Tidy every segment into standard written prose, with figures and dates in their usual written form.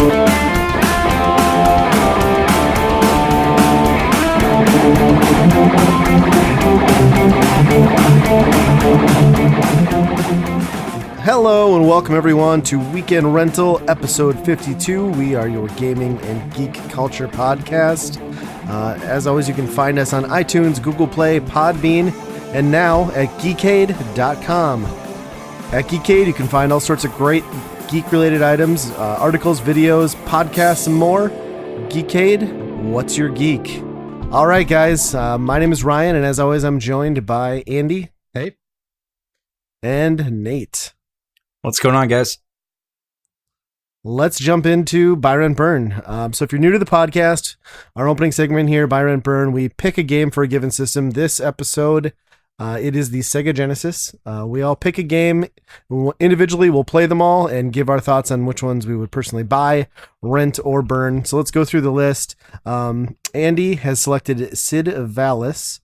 Hello and welcome everyone to Weekend Rental episode 52. We are your gaming and geek culture podcast. As always, you can find us on iTunes, Google Play, Podbean, and now at geekade.com. At Geekade, you can find all sorts of great geek-related items, articles, videos, podcasts, and more. Geekade, what's your geek? All right, guys, my name is Ryan, and as always, I'm joined by Andy. Hey. And Nate. What's going on, guys? Let's jump into Buy Rent Burn. So if you're new to the podcast, our opening segment here, Buy Rent Burn, we pick a game for a given system. This episode, it is the Sega Genesis. We all pick a game. Individually, we'll play them all and give our thoughts on which ones we would personally buy, rent, or burn. So let's go through the list. Andy has selected Sid Valis.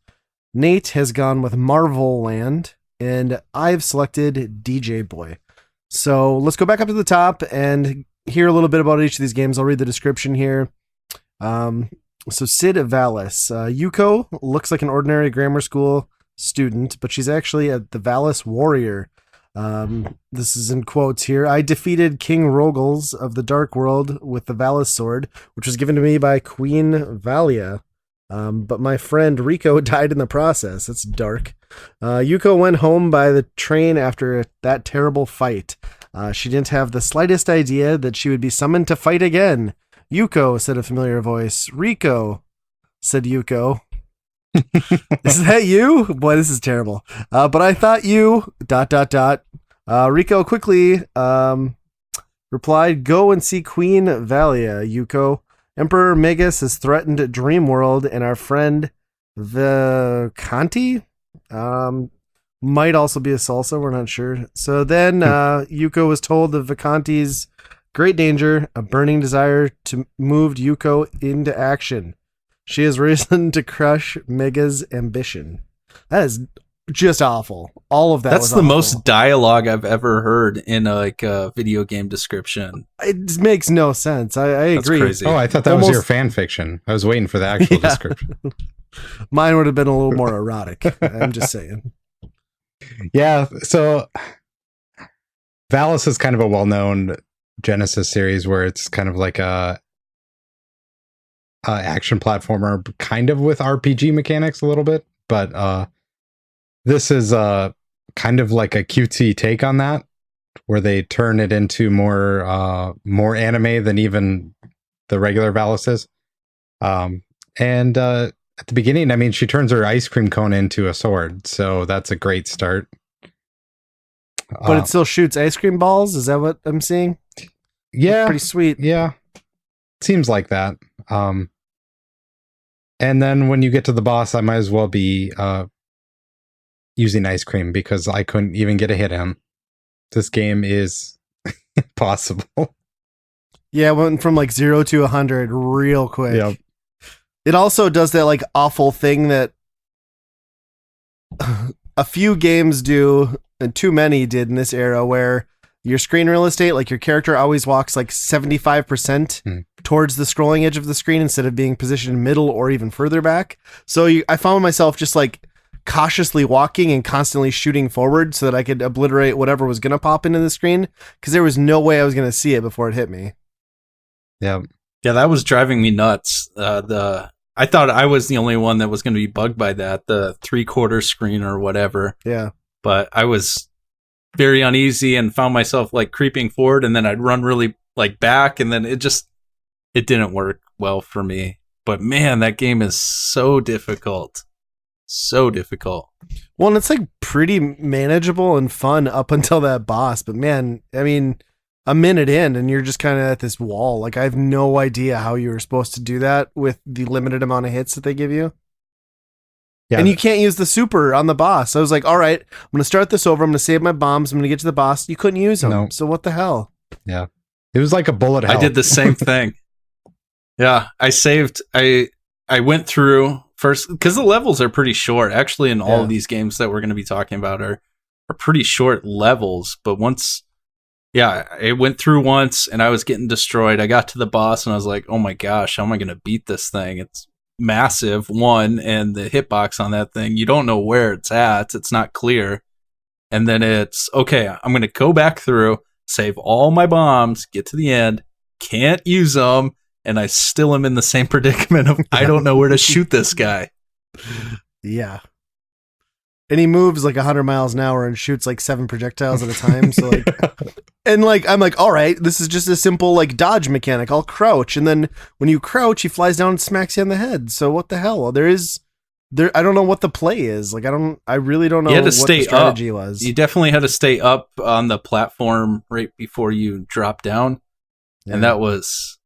Nate has gone with Marvel Land. And I've selected DJ Boy. So let's go back up to the top and hear a little bit about each of these games. I'll read the description here. So Sid Valis. Yuko looks like an ordinary grammar school student, but she's actually the Valis warrior. This is in quotes here. I defeated King Rogals of the Dark World with the Valis sword, which was given to me by Queen Valia. But my friend Rico died in the process. It's dark. Yuko went home by the train after that terrible fight. She didn't have the slightest idea that she would be summoned to fight again. Yuko, said a familiar voice. Rico, said Yuko. Is that you? Boy, this is terrible. But I thought you... ... Rico quickly replied, go and see Queen Valia, Yuko. Emperor Megas has threatened Dreamworld, and our friend Vicanti might also be a salsa. We're not sure. So then Yuko was told of Vicanti's great danger, a burning desire to move Yuko into action. She has risen to crush Mega's ambition. That is just awful. All of that. That's the most dialogue I've ever heard in a video game description. It makes no sense. I agree. Crazy. Oh, I thought that was your fan fiction. I was waiting for the actual description. Mine would have been a little more erotic. I'm just saying. Yeah, so Valis is kind of a well-known Genesis series where it's kind of like a action platformer, kind of with RPG mechanics a little bit, but this is kind of like a cutesy take on that, where they turn it into more anime than even the regular Valis is. And at the beginning, I mean, she turns her ice cream cone into a sword, so that's a great start. But it still shoots ice cream balls? Is that what I'm seeing? Yeah. Pretty sweet. Yeah. Seems like that. And then when you get to the boss, I might as well be using ice cream because I couldn't even get a hit in. This game is impossible. Yeah, it went from like 0 to 100 real quick. Yep. It also does that like awful thing that a few games do, and too many did in this era, where your screen real estate, like your character always walks like 75% towards the scrolling edge of the screen instead of being positioned middle or even further back. So I found myself just like cautiously walking and constantly shooting forward so that I could obliterate whatever was going to pop into the screen, because there was no way I was going to see it before it hit me. Yeah. Yeah, that was driving me nuts. I thought I was the only one that was going to be bugged by that, the 3/4 screen or whatever. Yeah. But I was very uneasy and found myself like creeping forward, and then I'd run really like back, and then it didn't work well for me. But man, that game is so difficult. So difficult. Well, and it's like pretty manageable and fun up until that boss. But man, I mean, a minute in and you're just kind of at this wall. Like, I have no idea how you were supposed to do that with the limited amount of hits that they give you. Yeah, and you can't use the super on the boss. I was like, all right, I'm going to start this over. I'm going to save my bombs. I'm going to get to the boss. You couldn't use them. No. So what the hell? Yeah. It was like a bullet hell. I did the same thing. Yeah. I went through first, because the levels are pretty short. Actually, in all of these games that we're going to be talking about are pretty short levels. But once Yeah, it went through once and I was getting destroyed. I got to the boss and I was like, oh my gosh, how am I going to beat this thing? It's massive, one, and the hitbox on that thing, you don't know where it's at. It's not clear. And then it's, okay, I'm going to go back through, save all my bombs, get to the end, can't use them, and I still am in the same predicament of I don't know where to shoot this guy. Yeah. And he moves like 100 miles an hour and shoots like 7 projectiles at a time. So like, and like, I'm like, all right, this is just a simple like dodge mechanic. I'll crouch. And then when you crouch, he flies down and smacks you on the head. So what the hell? I don't know what the play is. Like, I really don't know You had to what stay the strategy up. was. You definitely had to stay up on the platform right before you drop down. Yeah. And it was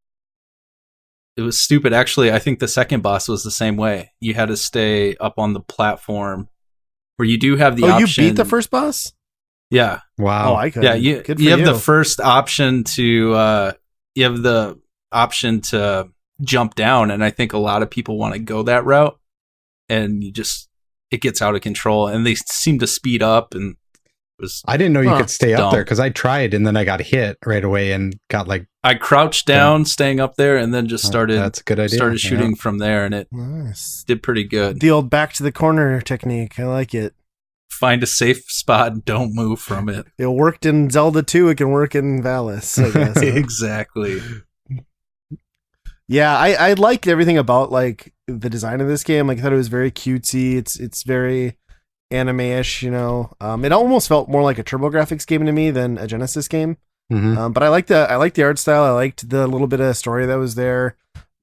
stupid. Actually, I think the second boss was the same way. You had to stay up on the platform where you do have the option. You beat the first boss? Yeah. Wow. Oh, I could. Yeah, you have the first option to jump down, and I think a lot of people want to go that route, and it gets out of control, and they seem to speed up, and it was. I didn't know you could stay dumb. up there because I tried, and then I got hit right away and got like. I crouched down, staying up there, and then just started. That's a good idea. Started shooting from there, and it nice. Did pretty good. The old back to the corner technique. I like it. Find a safe spot and don't move from it. It worked in Zelda 2. It can work in Valis, I guess. Exactly. Yeah, I liked everything about like the design of this game. Like I thought it was very cutesy. It's very anime-ish, you know. It almost felt more like a TurboGrafx game to me than a Genesis game. Mm-hmm. But I liked the art style. I liked the little bit of story that was there,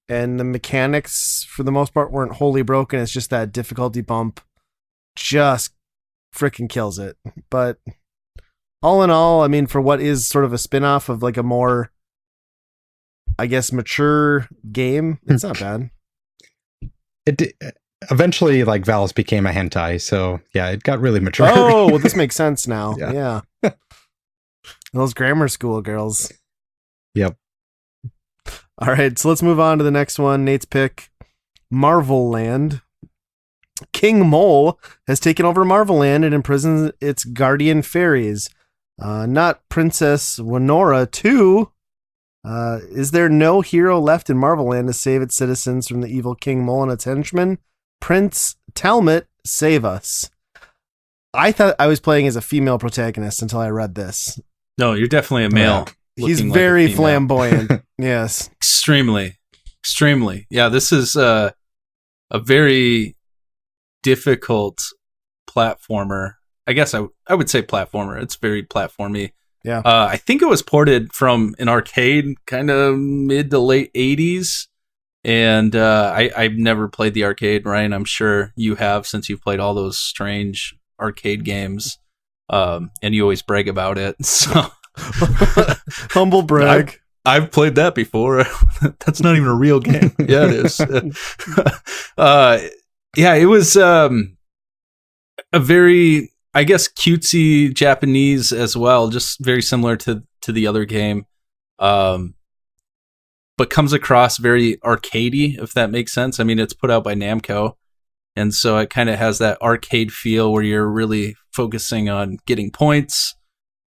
and the mechanics for the most part weren't wholly broken. It's just that difficulty bump just freaking kills it. But all in all, I mean, for what is sort of a spin-off of like a more, I guess, mature game, it's not bad. Eventually, like Valis became a hentai, so yeah, it got really mature. Oh, well, this makes sense now. Yeah. Those grammar school girls. Yep. All right, so let's move on to the next one. Nate's pick, Marvel Land. King Mole has taken over Marvel Land and imprisons its guardian fairies. Not Princess Winora 2. Is there no hero left in Marvel Land to save its citizens from the evil King Mole and its henchmen? Prince Talmot, save us. I thought I was playing as a female protagonist until I read this. No, you're definitely a male. He's very flamboyant. Yes. Extremely. Yeah, this is a very difficult platformer. I guess I would say platformer. It's very platformy. Yeah. I think it was ported from an arcade kind of mid to late 80s. And I've never played the arcade, Ryan. I'm sure you have, since you've played all those strange arcade games. And you always brag about it. So humble brag. I've played that before. That's not even a real game. Yeah, it is. Yeah, it was a very, I guess, cutesy Japanese as well, just very similar to the other game, but comes across very arcadey, if that makes sense. I mean, it's put out by Namco, and so it kind of has that arcade feel where you're really focusing on getting points,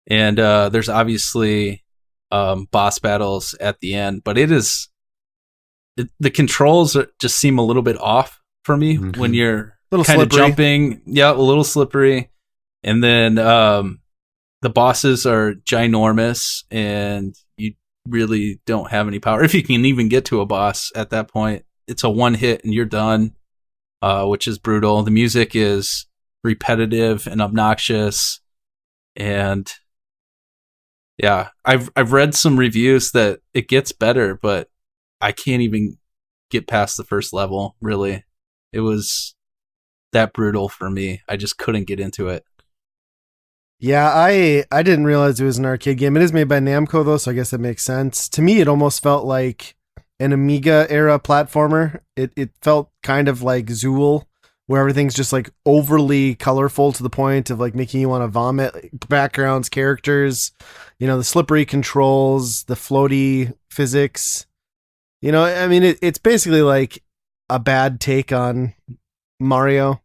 and there's obviously boss battles at the end, but the controls just seem a little bit off for me when you're kind of jumping. Yeah, a little slippery. And then the bosses are ginormous and you really don't have any power. If you can even get to a boss at that point, it's a one hit and you're done, which is brutal. The music is repetitive and obnoxious. And yeah, I've read some reviews that it gets better, but I can't even get past the first level, really. It was that brutal for me. I just couldn't get into it. Yeah, I didn't realize it was an arcade game. It is made by Namco, though, so I guess that makes sense. To me, it almost felt like an Amiga-era platformer. It felt kind of like Zool, where everything's just like overly colorful to the point of like making you want to vomit. Backgrounds, characters, you know, the slippery controls, the floaty physics. You know, I mean, it's basically like a bad take on Mario.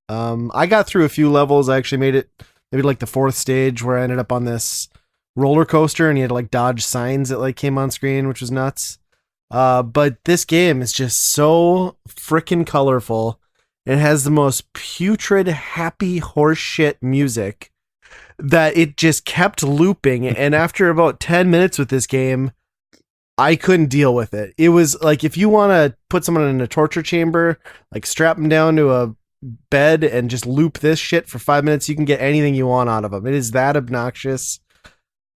I got through a few levels. I actually made it maybe like the fourth stage where I ended up on this roller coaster, and you had to like dodge signs that like came on screen, which was nuts. But this game is just so freaking colorful. It has the most putrid, happy horseshit music that it just kept looping. And after about 10 minutes with this game, I couldn't deal with it. It was like, if you want to put someone in a torture chamber, like strap them down to a bed and just loop this shit for 5 minutes, you can get anything you want out of them. It is that obnoxious.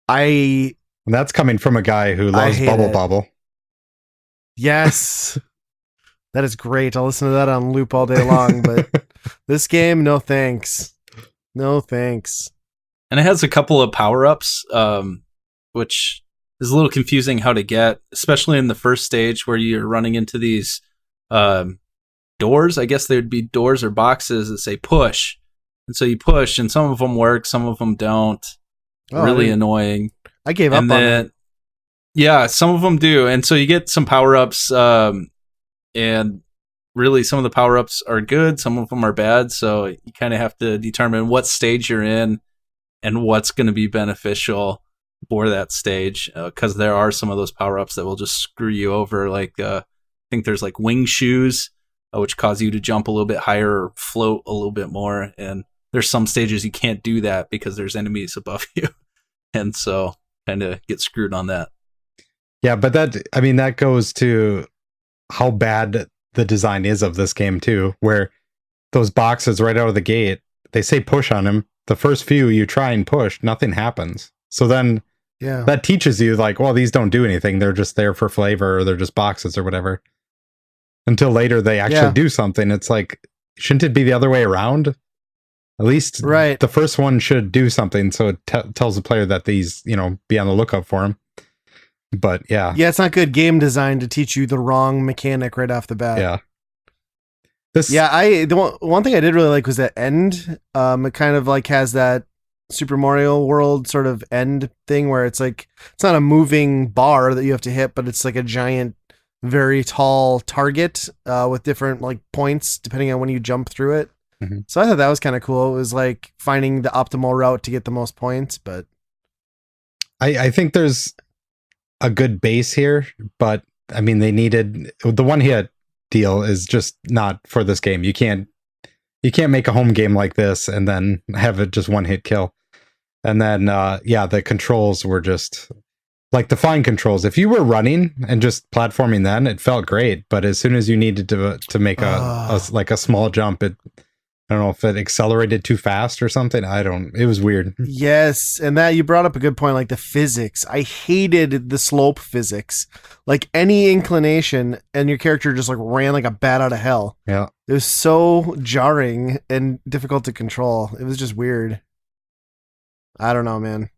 And that's coming from a guy who loves Bubble Bobble. Yes. That is great. I'll listen to that on loop all day long, but this game, no thanks. No thanks. And it has a couple of power-ups, which is a little confusing how to get, especially in the first stage where you're running into these doors. I guess there'd be doors or boxes that say push. And so you push, and some of them work, some of them don't. Really annoying. I gave up on it. Yeah, some of them do. And so you get some power-ups, and really some of the power-ups are good, some of them are bad, so you kind of have to determine what stage you're in and what's going to be beneficial for that stage, because there are some of those power-ups that will just screw you over. Like, I think there's like wing shoes, which cause you to jump a little bit higher or float a little bit more, and there's some stages you can't do that because there's enemies above you, and so kind of get screwed on that. Yeah, but that goes to how bad the design is of this game too, where those boxes right out of the gate, they say push on them. The first few you try and push, nothing happens. So then that teaches you like, well, these don't do anything. They're just there for flavor, or they're just boxes or whatever. Until later they actually do something. It's like, shouldn't it be the other way around? At least the first one should do something, so it tells the player that these, be on the lookout for them. But yeah, it's not good game design to teach you the wrong mechanic right off the bat. Yeah, one thing I did really like was that end. It kind of like has that Super Mario World sort of end thing where it's like, it's not a moving bar that you have to hit, but it's like a giant, very tall target with different like points depending on when you jump through it. Mm-hmm. So I thought that was kind of cool. It was like finding the optimal route to get the most points. But I think there's a good base here, but I mean, they needed the one hit deal is just not for this game. You can't make a home game like this and then have it just one hit kill. And then the controls were just like the fine controls. If you were running and just platforming, then it felt great. But as soon as you needed to make a small jump, I don't know if it accelerated too fast or something. It was weird. Yes. And that you brought up a good point, like the physics. I hated the slope physics. Like any inclination and your character just like ran like a bat out of hell. Yeah. It was so jarring and difficult to control. It was just weird. I don't know, man.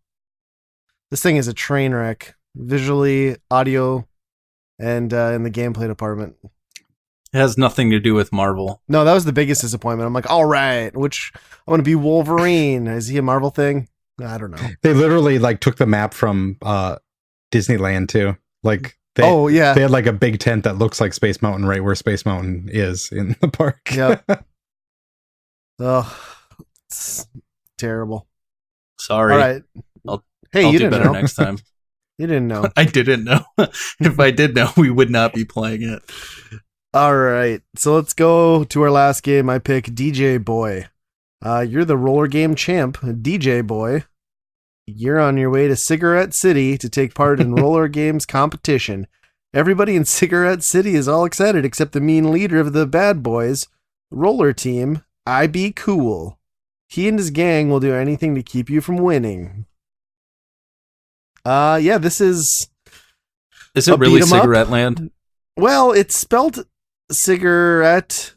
This thing is a train wreck. Visually, audio, and in the gameplay department. It has nothing to do with Marvel. No, that was the biggest disappointment. I'm like, all right, which I want to be Wolverine. Is he a Marvel thing? I don't know. They literally like took the map from Disneyland too. Like they had like a big tent that looks like Space Mountain right where Space Mountain is in the park. Yeah. Oh, it's terrible. Sorry. All right. I'll you do didn't better know. next time. You didn't know. I didn't know. If I did know, we would not be playing it. All right, so let's go to our last game. I pick DJ Boy. You're the roller game champ, DJ Boy. You're on your way to Cigarette City to take part in roller games competition. Everybody in Cigarette City is all excited except the mean leader of the bad boys, roller team, I Be Cool. He and his gang will do anything to keep you from winning. This is... Is it really Cigarette Land? Well, it's spelled cigarette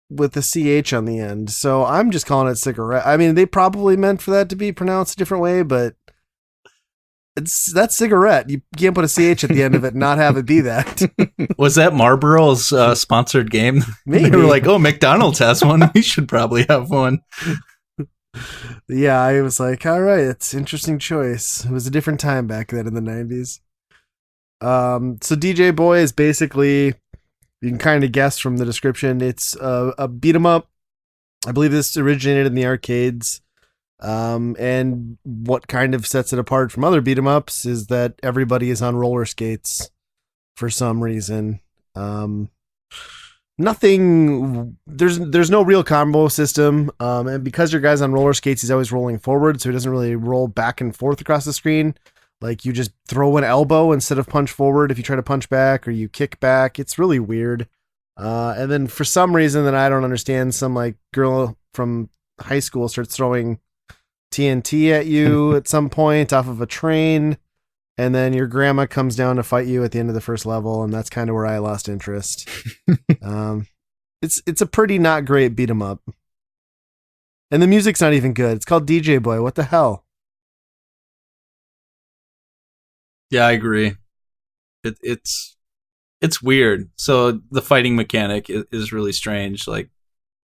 with a CH on the end, so I'm just calling it cigarette. I mean, they probably meant for that to be pronounced a different way, but that's cigarette. You can't put a CH at the end of it and not have it be that. Was that Marlboro's sponsored game? Maybe. They were like, oh, McDonald's has one. We should probably have one. Yeah, I was like, all right, it's an interesting choice. It was a different time back then in the 90s. So DJ Boy is basically, you can kind of guess from the description, it's a beat 'em up. I believe this originated in the arcades. And what kind of sets it apart from other beat 'em ups is that everybody is on roller skates for some reason. Nothing. There's no real combo system, and because your guy's on roller skates, he's always rolling forward, so he doesn't really roll back and forth across the screen. Like you just throw an elbow instead of punch forward if you try to punch back, or you kick back. It's really weird. And then for some reason that I don't understand, some like girl from high school starts throwing TNT at you at some point off of a train, and then your grandma comes down to fight you at the end of the first level, and that's kind of where I lost interest. It's a pretty not great beat 'em up, and the music's not even good. It's called DJ Boy. What the hell? Yeah, I agree. It's weird. So the fighting mechanic is really strange, like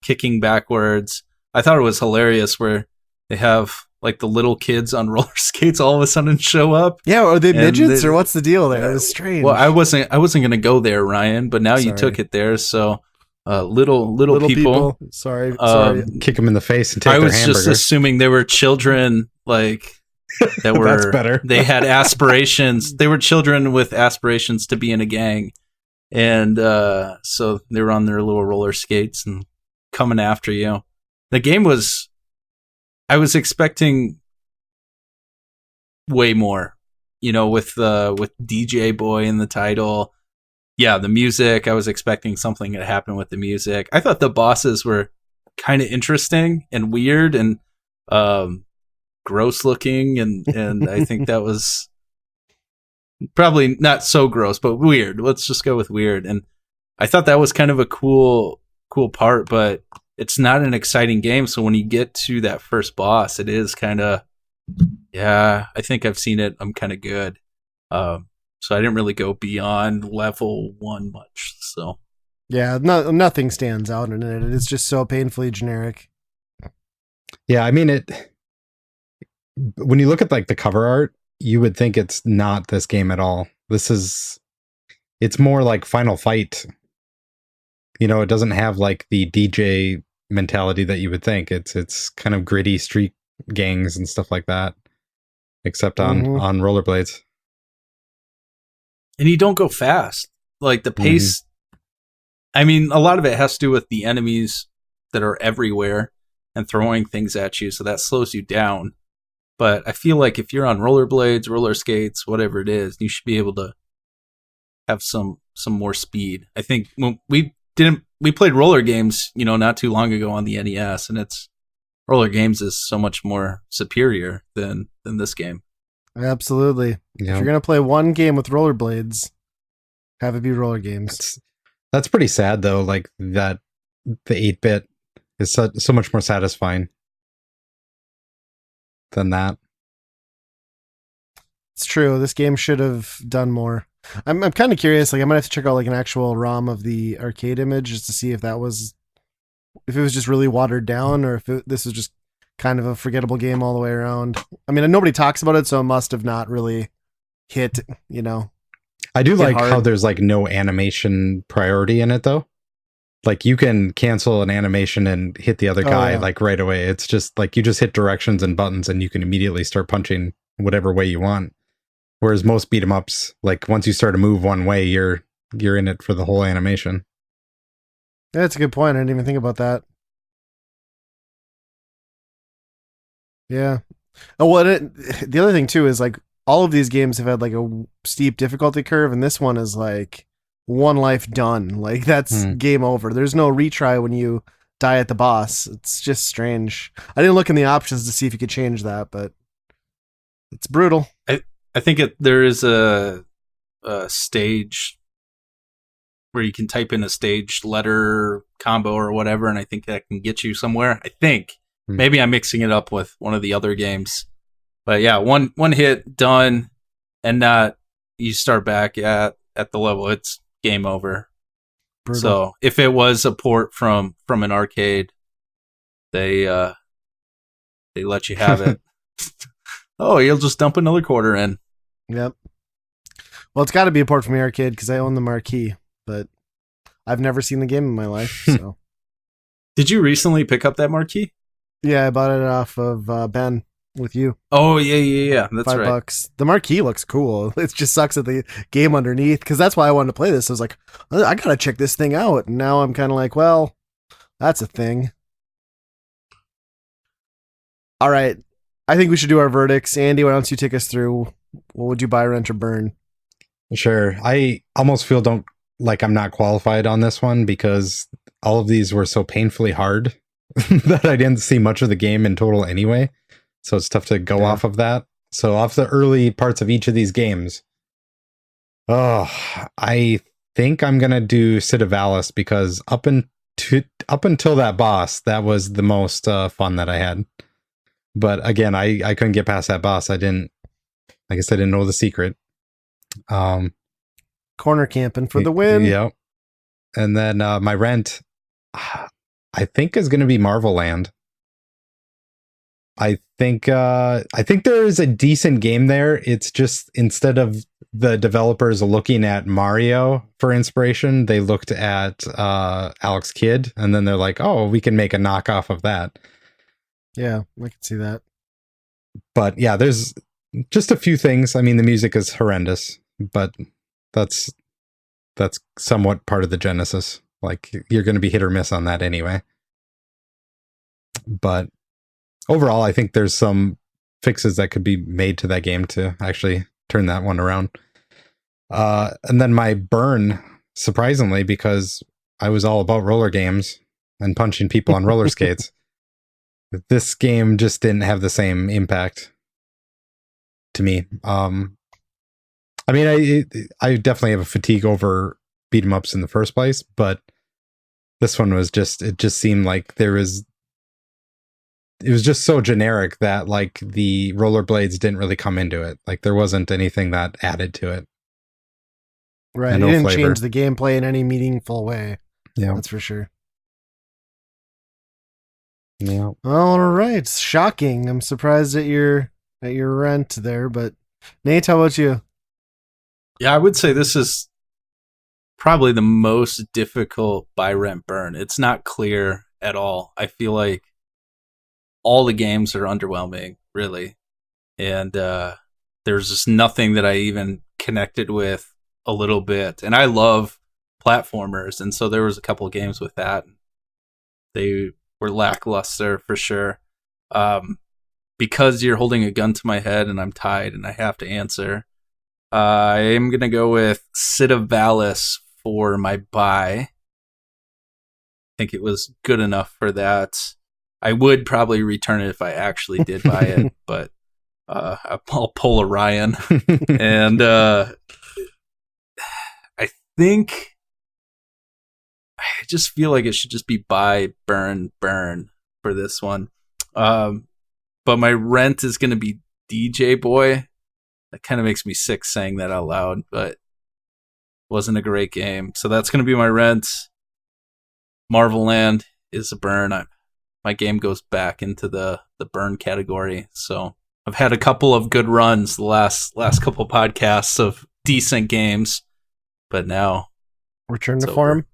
kicking backwards. I thought it was hilarious where they have like the little kids on roller skates all of a sudden show up. Yeah, are they midgets or what's the deal there? It was strange. Well, I wasn't gonna go there, Ryan, but now you took it there. So little people. Sorry. Kick them in the face and take their hamburger. I was just assuming they were children, like that were. That's better. They had aspirations. They were children with aspirations to be in a gang, and so they were on their little roller skates and coming after you. The game was. I was expecting way more, with DJ Boy in the title. Yeah, the music. I was expecting something to happen with the music. I thought the bosses were kind of interesting and weird and gross looking, and I think that was probably not so gross, but weird. Let's just go with weird. And I thought that was kind of a cool part, but it's not an exciting game. So when you get to that first boss, it is kind of, yeah, I think I've seen it. I'm kind of good. So I didn't really go beyond level 1 much. So yeah, nothing stands out in it. It's just so painfully generic. Yeah, I mean when you look at like the cover art, you would think it's not this game at all. It's more like Final Fight. It doesn't have like the DJ mentality that you would think. It's kind of gritty street gangs and stuff like that, except on rollerblades. And you don't go fast. Like the pace. I mean, a lot of it has to do with the enemies that are everywhere and throwing things at you, so that slows you down. But I feel like if you're on rollerblades, roller skates, whatever it is, you should be able to have some more speed. I think when we played roller games, not too long ago on the NES, and roller games is so much more superior than this game. Absolutely. Yeah. If you're going to play one game with rollerblades, have it be roller games. That's pretty sad though, like that the 8-bit is so much more satisfying than that. It's true. This game should have done more. I'm kind of curious. Like, I might have to check out like an actual ROM of the arcade image just to see if it was just really watered down, or if this was just kind of a forgettable game all the way around. I mean, nobody talks about it, so it must have not really hit. I do like how there's like no animation priority in it though. Like you can cancel an animation and hit the other guy like right away. It's just like you just hit directions and buttons and you can immediately start punching whatever way you want. Whereas most beat 'em ups, like once you start to move one way, you're in it for the whole animation. Yeah, that's a good point. I didn't even think about that. Yeah. Oh, well, the other thing too is like all of these games have had like a steep difficulty curve, and this one is like one life done. Like that's game over. There's no retry when you die at the boss. It's just strange. I didn't look in the options to see if you could change that, but it's brutal. I think there is a stage where you can type in a stage letter combo or whatever, and I think that can get you somewhere. I think. Maybe I'm mixing it up with one of the other games. But yeah, one hit, done, and not you start back at the level. It's game over. Brutal. So if it was a port from an arcade, they let you have it. Oh, you'll just dump another quarter in. Yep. Well, it's got to be a port from the arcade because I own the marquee, but I've never seen the game in my life. So, did you recently pick up that marquee? Yeah, I bought it off of Ben with you. Oh yeah. That's right. $5. The marquee looks cool. It just sucks that the game underneath, because that's why I wanted to play this. I was like, I gotta check this thing out. And now I'm kind of like, well, that's a thing. All right. I think we should do our verdicts. Andy, why don't you take us through? What would you buy, rent, or burn? Sure. I almost feel like I'm not qualified on this one because all of these were so painfully hard that I didn't see much of the game in total anyway. So it's tough to go off of that. So off the early parts of each of these games, I think I'm gonna do Cid of Alice because up until that boss, that was the most fun that I had. But again, I couldn't get past that boss. I didn't know the secret. Corner camping for the win. Yep. And then my rent, I think, is going to be Marvel Land. I think there is a decent game there. It's just instead of the developers looking at Mario for inspiration, they looked at Alex Kidd, and then they're like, "Oh, we can make a knockoff of that." Yeah, I can see that. But yeah, there's just a few things. I mean, the music is horrendous, but that's somewhat part of the Genesis. Like, you're going to be hit or miss on that anyway. But overall, I think there's some fixes that could be made to that game to actually turn that one around. And then my burn, surprisingly, because I was all about roller games and punching people on roller skates, this game just didn't have the same impact to me. I mean, I definitely have a fatigue over beat 'em ups in the first place, but this one was it just seemed like it was just so generic that like the rollerblades didn't really come into it. Like there wasn't anything that added to it. Right. It didn't change the gameplay in any meaningful way. Yeah. That's for sure. Yeah. All right. Shocking. I'm surprised at your rent there, but Nate, how about you? Yeah, I would say this is probably the most difficult buy, rent, burn. It's not clear at all. I feel like all the games are underwhelming, really. And there's just nothing that I even connected with a little bit. And I love platformers, and so there was a couple of games with that. They were lackluster for sure. Because you're holding a gun to my head and I'm tied and I have to answer, I am going to go with Cid of Alice for my buy. I think it was good enough for that. I would probably return it if I actually did buy it, but I'll pull a Ryan. And I think I just feel like it should just be buy, burn for this one. But my rent is going to be DJ Boy. That kind of makes me sick saying that out loud, but it wasn't a great game. So that's going to be my rent. Marvel Land is a burn. My game goes back into the burn category. So I've had a couple of good runs the last couple podcasts of decent games, but now return to form.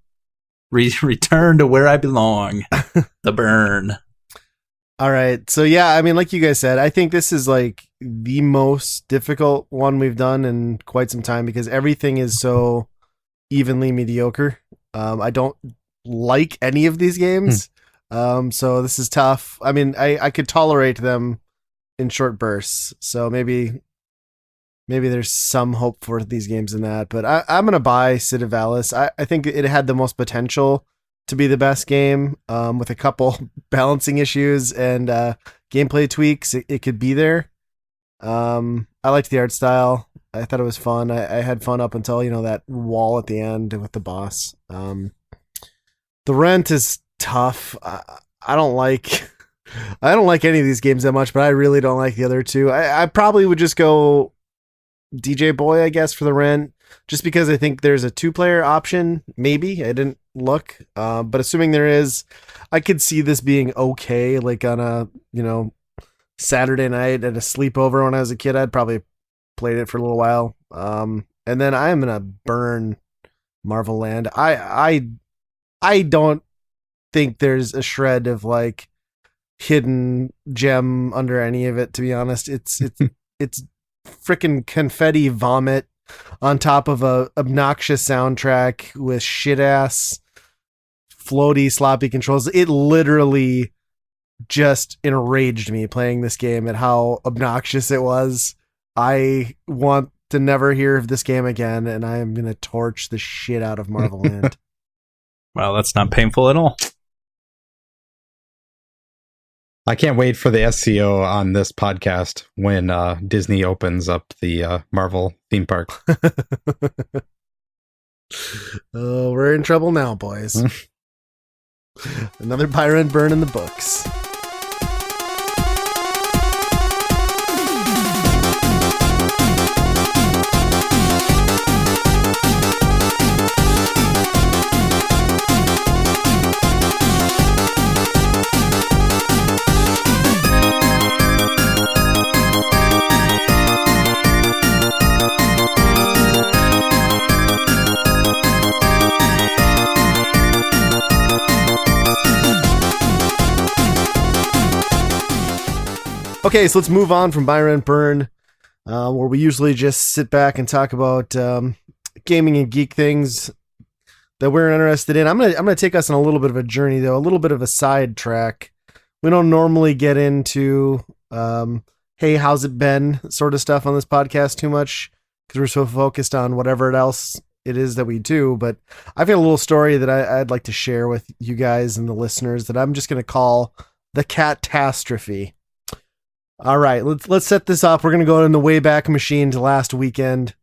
Return to where I belong. The burn. All right. So yeah, I mean, like you guys said, I think this is like the most difficult one we've done in quite some time because everything is so evenly mediocre. I don't like any of these games. So this is tough. I mean, I could tolerate them in short bursts. So maybe there's some hope for these games in that, but I'm going to buy Cid of Alice. I think it had the most potential to be the best game, with a couple balancing issues and gameplay tweaks. It could be there. I liked the art style. I thought it was fun. I had fun up until, that wall at the end with the boss. The rent is tough. I don't like any of these games that much, but I really don't like the other two. I probably would just go DJ Boy, I guess, for the rent, just because I think there's a 2-player option. Maybe I didn't look, but assuming there is, I could see this being okay, like on a Saturday night at a sleepover when I was a kid. I'd probably played it for a little while. And then I am gonna burn Marvel Land. I don't think there's a shred of like hidden gem under any of it, to be honest. It's freaking confetti vomit on top of a obnoxious soundtrack with shit ass floaty sloppy controls. It literally just enraged me playing this game at how obnoxious it was. I want to never hear of this game again, and I am gonna torch the shit out of Marvel Land. Wow, that's not painful at all. I can't wait for the SEO on this podcast when Disney opens up the Marvel theme park. Oh, we're in trouble now, boys. Another Byron burn in the books. Okay, so let's move on from Byron Burn, where we usually just sit back and talk about gaming and geek things that we're interested in. I'm gonna take us on a little bit of a journey, though, a little bit of a sidetrack. We don't normally get into hey, how's it been sort of stuff on this podcast too much because we're so focused on whatever else it is that we do. But I've got a little story that I'd like to share with you guys and the listeners that I'm just gonna call the Cat-astrophe. All right, let's set this up. We're gonna go in the Wayback Machine to last weekend.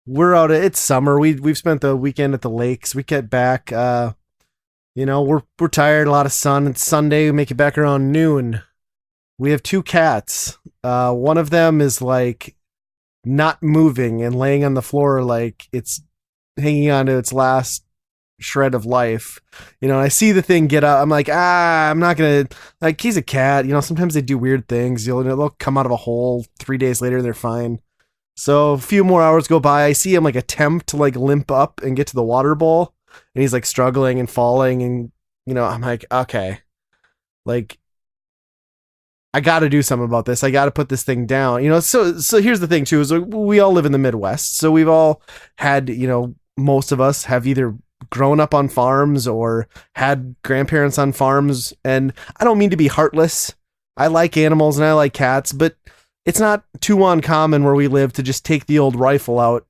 We're out. It's summer. We've spent the weekend at the lakes. We get back. We're tired. A lot of sun. It's Sunday. We make it back around noon. We have 2 cats. One of them is like not moving and laying on the floor like it's hanging on to its last shred of life. I see the thing get up. I'm like, I'm not gonna, like, he's a cat. Sometimes they do weird things. They'll come out of a hole 3 days later, they're fine. So a few more hours go by. I see him like attempt to like limp up and get to the water bowl, and he's like struggling and falling, and I'm like, okay, like I got to do something about this. I got to put this thing down. So here's the thing too, is we all live in the Midwest, so we've all had, most of us have either grown up on farms or had grandparents on farms. And I don't mean to be heartless. I like animals and I like cats, but it's not too uncommon where we live to just take the old rifle out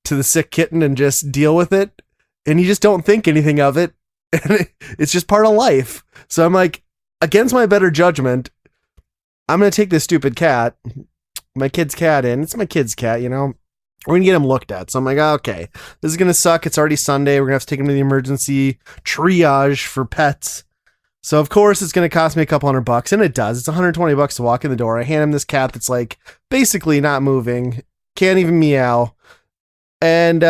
to the sick kitten and just deal with it. And you just don't think anything of it. And it's just part of life. So I'm like, against my better judgment, I'm going to take this stupid cat, my kid's cat in. It's my kid's cat, We're going to get him looked at. So I'm like, okay, this is going to suck. It's already Sunday. We're going to have to take him to the emergency triage for pets. So of course it's going to cost me a couple $100, and it does. It's $120 to walk in the door. I hand him this cat that's like basically not moving, can't even meow. And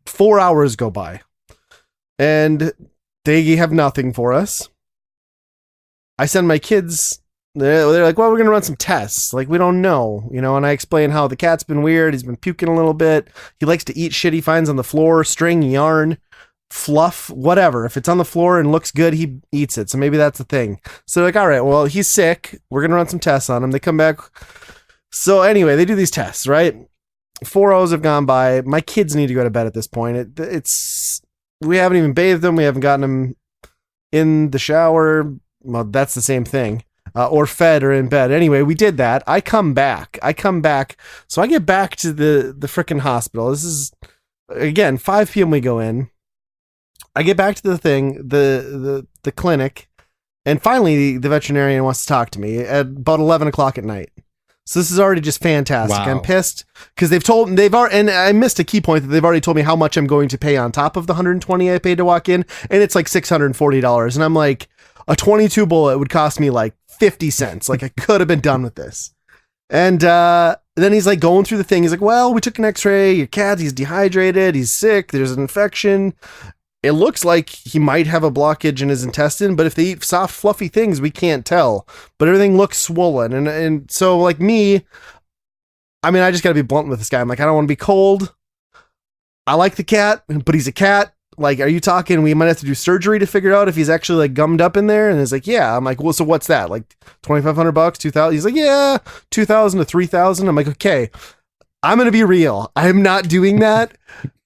4 hours go by and they have nothing for us. I send my kids. They're like, well, we're going to run some tests. Like, we don't know, and I explain how the cat's been weird. He's been puking a little bit. He likes to eat shit he finds on the floor, string, yarn, fluff, whatever. If it's on the floor and looks good, he eats it. So maybe that's the thing. So they're like, all right, well, he's sick. We're going to run some tests on him. They come back. So anyway, they do these tests, right? 4 hours have gone by. My kids need to go to bed at this point. We haven't even bathed them. We haven't gotten them in the shower. Well, that's the same thing. Or fed or in bed. Anyway, we did that. I come back. So I get back to the frickin' hospital. This is, again, 5 p.m. we go in. I get back to the thing, the clinic, and finally the veterinarian wants to talk to me at about 11 o'clock at night. So this is already just fantastic. Wow. I'm pissed because and I missed a key point that they've already told me how much I'm going to pay on top of the $120 I paid to walk in, and it's like $640. And I'm like, a 22 bullet would cost me like 50 cents. Like, I could have been done with this. And then he's like going through the thing. He's like, well, we took an x-ray. Your cat, he's dehydrated. He's sick. There's an infection. It looks like he might have a blockage in his intestine, but if they eat soft, fluffy things, we can't tell. But everything looks swollen. And so, like me, I mean, I just got to be blunt with this guy. I'm like, I don't want to be cold. I like the cat, but he's a cat. like, are you talking, we might have to do surgery to figure out if he's actually like gummed up in there? And it's like, yeah. I'm like, well, so what's that? Like $2,500, 2,000? He's like, yeah, 2,000 to 3,000. I'm like, okay, I'm going to be real. I'm not doing that.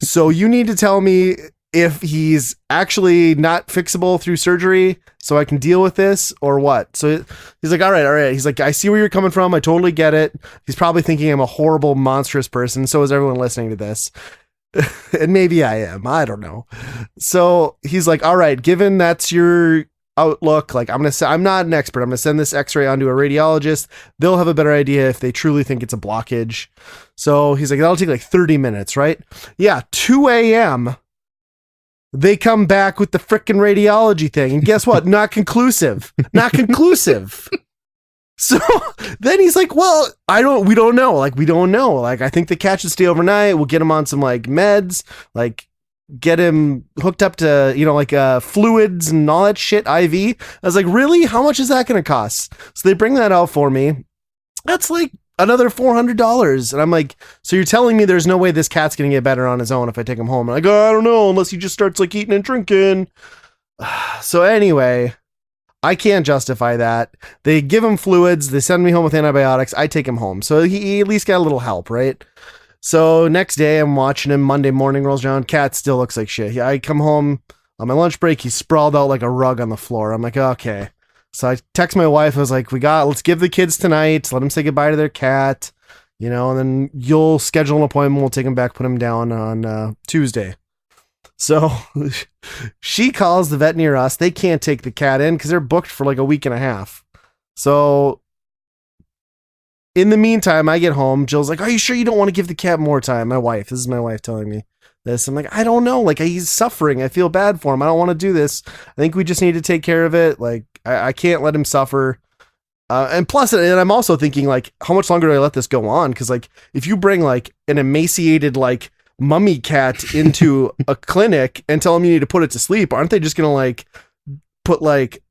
So you need to tell me if he's actually not fixable through surgery so I can deal with this or what. So he's like, all right. He's like, I see where you're coming from. I totally get it. He's probably thinking I'm a horrible, monstrous person. So is everyone listening to this. And maybe I am. I don't know. So he's like, all right, given that's your outlook, like I'm not an expert. I'm going to send this x-ray onto a radiologist. They'll have a better idea if they truly think it's a blockage. So he's like, that'll take like 30 minutes, right? Yeah. 2 a.m. They come back with the frickin' radiology thing. And guess what? Not conclusive. Not conclusive. So then he's like, well, we don't know. Like, we don't know. Like, I think the cat should stay overnight. We'll get him on some like meds, like get him hooked up to, like fluids and all that shit, IV. I was like, really? How much is that going to cost? So they bring that out for me. That's like another $400. And I'm like, so you're telling me there's no way this cat's going to get better on his own if I take him home? I'm like, oh, I don't know, unless he just starts like eating and drinking. So anyway, I can't justify that. They give him fluids. They send me home with antibiotics. I take him home. So he at least got a little help, right? So next day I'm watching him. Monday morning rolls around. Cat still looks like shit. I come home on my lunch break. He's sprawled out like a rug on the floor. I'm like, okay. So I text my wife. I was like, let's give the kids tonight. Let them say goodbye to their cat, and then you'll schedule an appointment. We'll take him back, put him down on Tuesday. So she calls the vet near us. They can't take the cat in because they're booked for like a week and a half. So in the meantime, I get home. Jill's like, are you sure you don't want to give the cat more time? This is my wife telling me this. I'm like, I don't know. Like, he's suffering. I feel bad for him. I don't want to do this. I think we just need to take care of it. Like, I can't let him suffer. And plus, and I'm also thinking, like, how much longer do I let this go on? Because, like, if you bring, like, an emaciated, like, mummy cat into a clinic and tell them you need to put it to sleep, aren't they just gonna like put like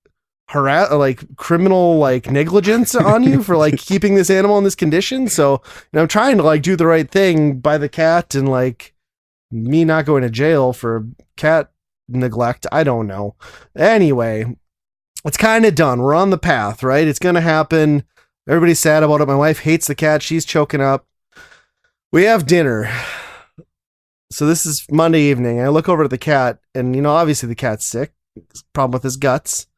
criminal like negligence on you for like keeping this animal in this condition? So I'm trying to like do the right thing by the cat and like me not going to jail for cat neglect. I don't know. Anyway, it's kind of done. We're on the path, right? It's gonna happen. Everybody's sad about it. My wife hates the cat. She's choking up. We have dinner. So this is Monday evening. I look over at the cat and, obviously the cat's sick. Problem with his guts.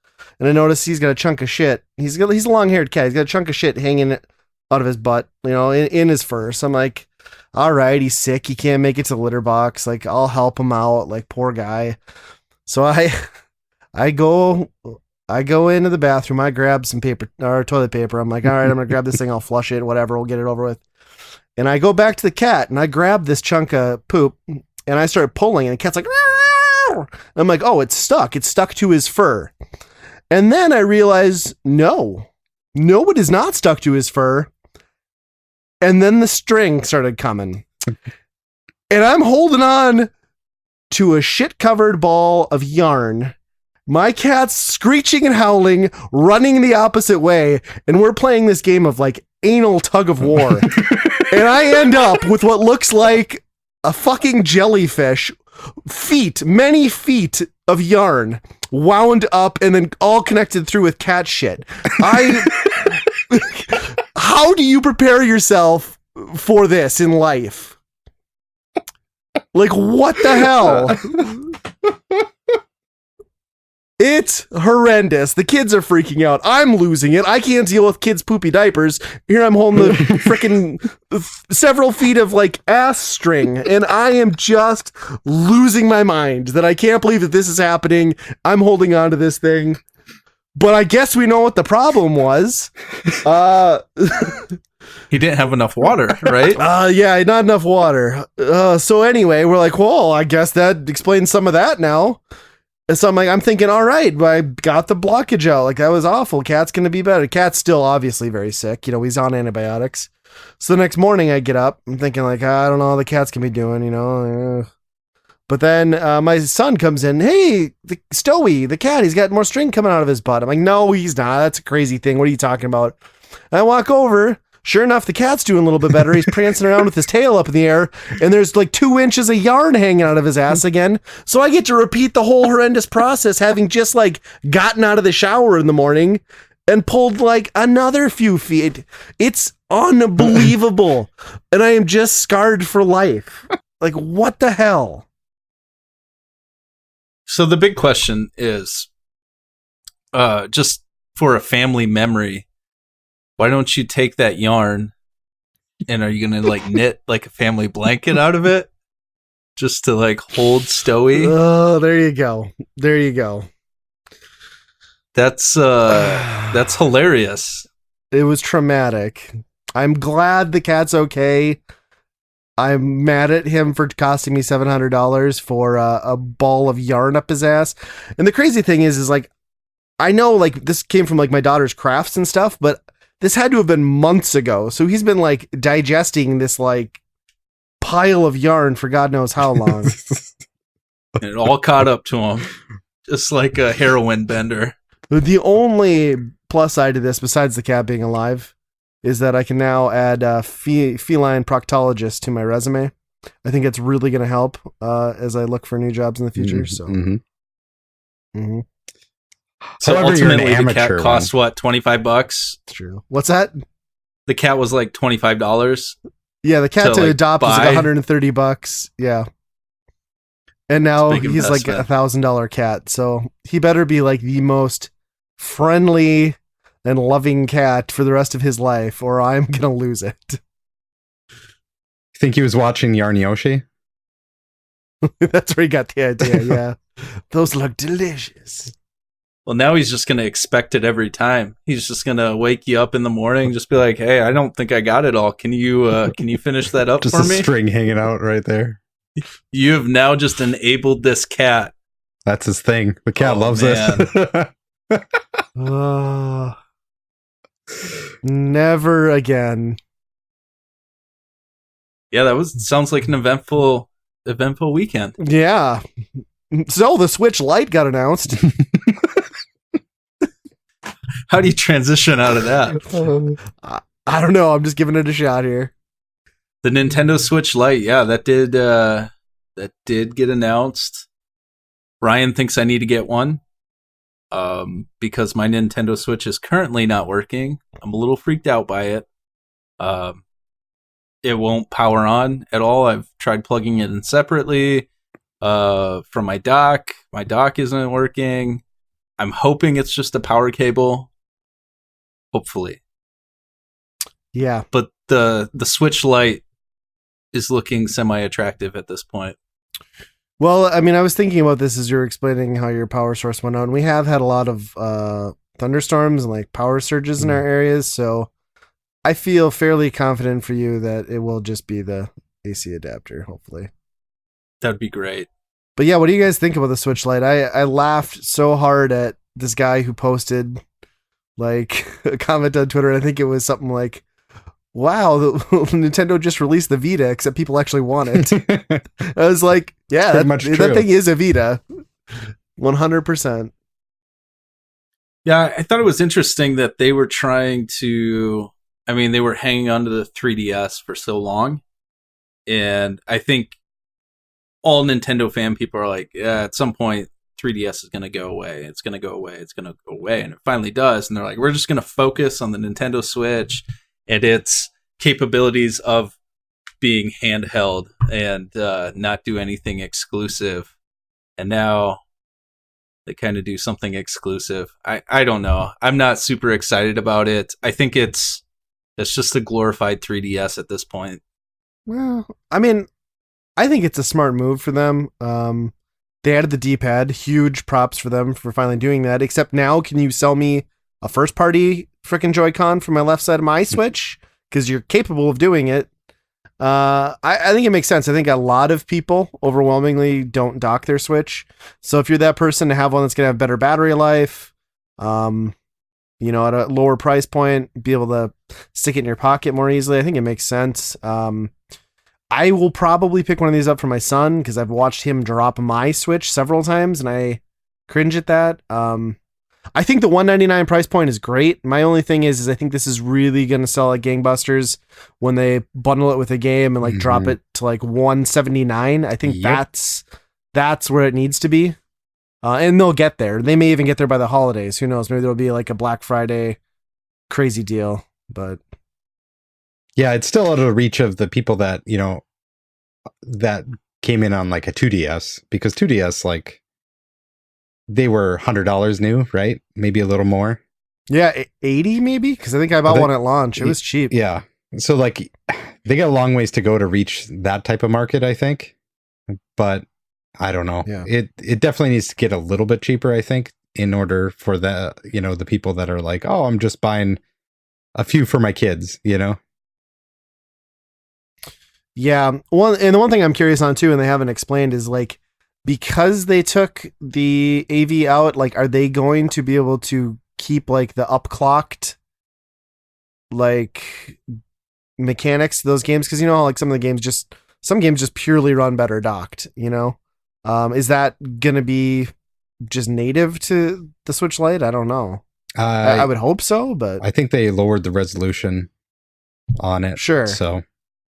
And I notice he's got a chunk of shit. He's a long-haired cat. He's got a chunk of shit hanging out of his butt, in his fur. So I'm like, all right, he's sick. He can't make it to the litter box. Like, I'll help him out. Like, poor guy. So I go into the bathroom. I grab some paper or toilet paper. I'm like, all right, I'm going to grab this thing. I'll flush it, whatever. We'll get it over with. And I go back to the cat and I grab this chunk of poop and I start pulling and the cat's like, and I'm like, oh, it's stuck. It's stuck to his fur. And then I realize, no, it is not stuck to his fur. And then the string started coming and I'm holding on to a shit covered ball of yarn. My cat's screeching and howling, running the opposite way. And we're playing this game of like anal tug of war. And I end up with what looks like a fucking jellyfish, many feet of yarn wound up and then all connected through with cat shit. How do you prepare yourself for this in life? Like, what the hell? It's horrendous. The kids are freaking out. I'm losing it. I can't deal with kids' poopy diapers. Here I'm holding the freaking several feet of like ass string, and I am just losing my mind that I can't believe that this is happening. I'm holding on to this thing. But I guess we know what the problem was. He didn't have enough water, right? Yeah, not enough water. So anyway, we're like, well, I guess that explains some of that now. So I'm thinking, all right, I got the blockage out. Like, that was awful. Cat's going to be better. Cat's still obviously very sick. He's on antibiotics. So the next morning I get up. I'm thinking like, I don't know how the cat's going to be doing, But then my son comes in. Hey, Stoey, the cat, he's got more string coming out of his butt. I'm like, no, he's not. That's a crazy thing. What are you talking about? And I walk over. Sure enough, the cat's doing a little bit better. He's prancing around with his tail up in the air, and there's like 2 inches of yarn hanging out of his ass again. So I get to repeat the whole horrendous process, having just like gotten out of the shower in the morning and pulled like another few feet. It's unbelievable. And I am just scarred for life. Like, what the hell? So the big question is, just for a family memory, why don't you take that yarn and are you going to like knit like a family blanket out of it just to like hold Stowy? Oh, there you go. There you go. That's hilarious. It was traumatic. I'm glad the cat's okay. I'm mad at him for costing me $700 for a ball of yarn up his ass. And the crazy thing is like, I know like this came from like my daughter's crafts and stuff, but this had to have been months ago. So he's been like digesting this like pile of yarn for God knows how long. And it all caught up to him, just like a heroin bender. The only plus side to this, besides the cat being alive, is that I can now add feline proctologist to my resume. I think it's really going to help as I look for new jobs in the future. So, So However, you're an ultimately, the cat amateur cost what, $25? True. What's that? The cat was like $25. Yeah, the cat to like, adopt was buy? like $130. Yeah. And now It's a big he's like investment. $1,000 cat. So he better be like the most friendly and loving cat for the rest of his life, or I'm going to lose it. Think he was watching Yarn Yoshi? That's where he got the idea. Yeah. Those look delicious. Well, now he's just going to expect it every time. He's just going to wake you up in the morning, just be like, "Hey, I don't think I got it all. Can you finish that up Just for a me?" string hanging out right there. You have now just enabled this cat. That's his thing. The cat Oh, loves man. it. Never again. Yeah, sounds like an eventful weekend. Yeah. So the Switch Lite got announced. How do you transition out of that? I don't know. I'm just giving it a shot here. The Nintendo Switch Lite, yeah, that did get announced. Ryan thinks I need to get one because my Nintendo Switch is currently not working. I'm a little freaked out by it. It won't power on at all. I've tried plugging it in separately from my dock. My dock isn't working. I'm hoping it's just a power cable. Hopefully. Yeah. But the Switch Lite is looking semi-attractive at this point. Well, I mean, I was thinking about this as you were explaining how your power source went out, and we have had a lot of thunderstorms and like power surges in our areas, so I feel fairly confident for you that it will just be the AC adapter, hopefully. That'd be great. But yeah, what do you guys think about the Switch Lite? I laughed so hard at this guy who posted like a comment on Twitter. I think it was something like, "Wow, Nintendo just released the Vita, except people actually want it." I was like, "Yeah, that thing is a Vita, 100%." Yeah, I thought it was interesting that they were trying to. I mean, they were hanging on to the 3DS for so long, and I think all Nintendo fan people are like, "Yeah, at some point, 3DS is going to go away. It's going to go away. It's going to go away," and it finally does. And they're like, "We're just going to focus on the Nintendo Switch and its capabilities of being handheld and not do anything exclusive." And now they kind of do something exclusive. I don't know. I'm not super excited about it. I think it's just a glorified 3DS at this point. Well, I mean, I think it's a smart move for them. They added the D-pad. Huge props for them for finally doing that. Except now, can you sell me a first-party frickin' Joy-Con for my left side of my Switch? Because you're capable of doing it. I think it makes sense. I think a lot of people overwhelmingly don't dock their Switch. So if you're that person to have one that's going to have better battery life, at a lower price point, be able to stick it in your pocket more easily, I think it makes sense. I will probably pick one of these up for my son because I've watched him drop my Switch several times and I cringe at that. I think the $199 price point is great. My only thing is I think this is really going to sell like gangbusters when they bundle it with a game and like drop it to like $179. I think that's where it needs to be. And they'll get there. They may even get there by the holidays. Who knows? Maybe there'll be like a Black Friday crazy deal. But yeah, it's still out of the reach of the people that, you know, that came in on like a 2DS, because 2DS, like, they were $100 new, right? Maybe a little more. Yeah, 80 maybe? Because I think I bought one at launch. It was cheap. Yeah. So like they got a long ways to go to reach that type of market, I think. But I don't know. Yeah. It definitely needs to get a little bit cheaper, I think, in order for the, you know, the people that are like, oh, I'm just buying a few for my kids, you know? Yeah. Well, and the one thing I'm curious on too, and they haven't explained, is like, because they took the AV out, like, are they going to be able to keep like the upclocked like mechanics to those games? Because you know, like some games just purely run better docked, you know? Is that gonna be just native to the Switch Lite? I don't know. I would hope so, but I think they lowered the resolution on it. Sure. So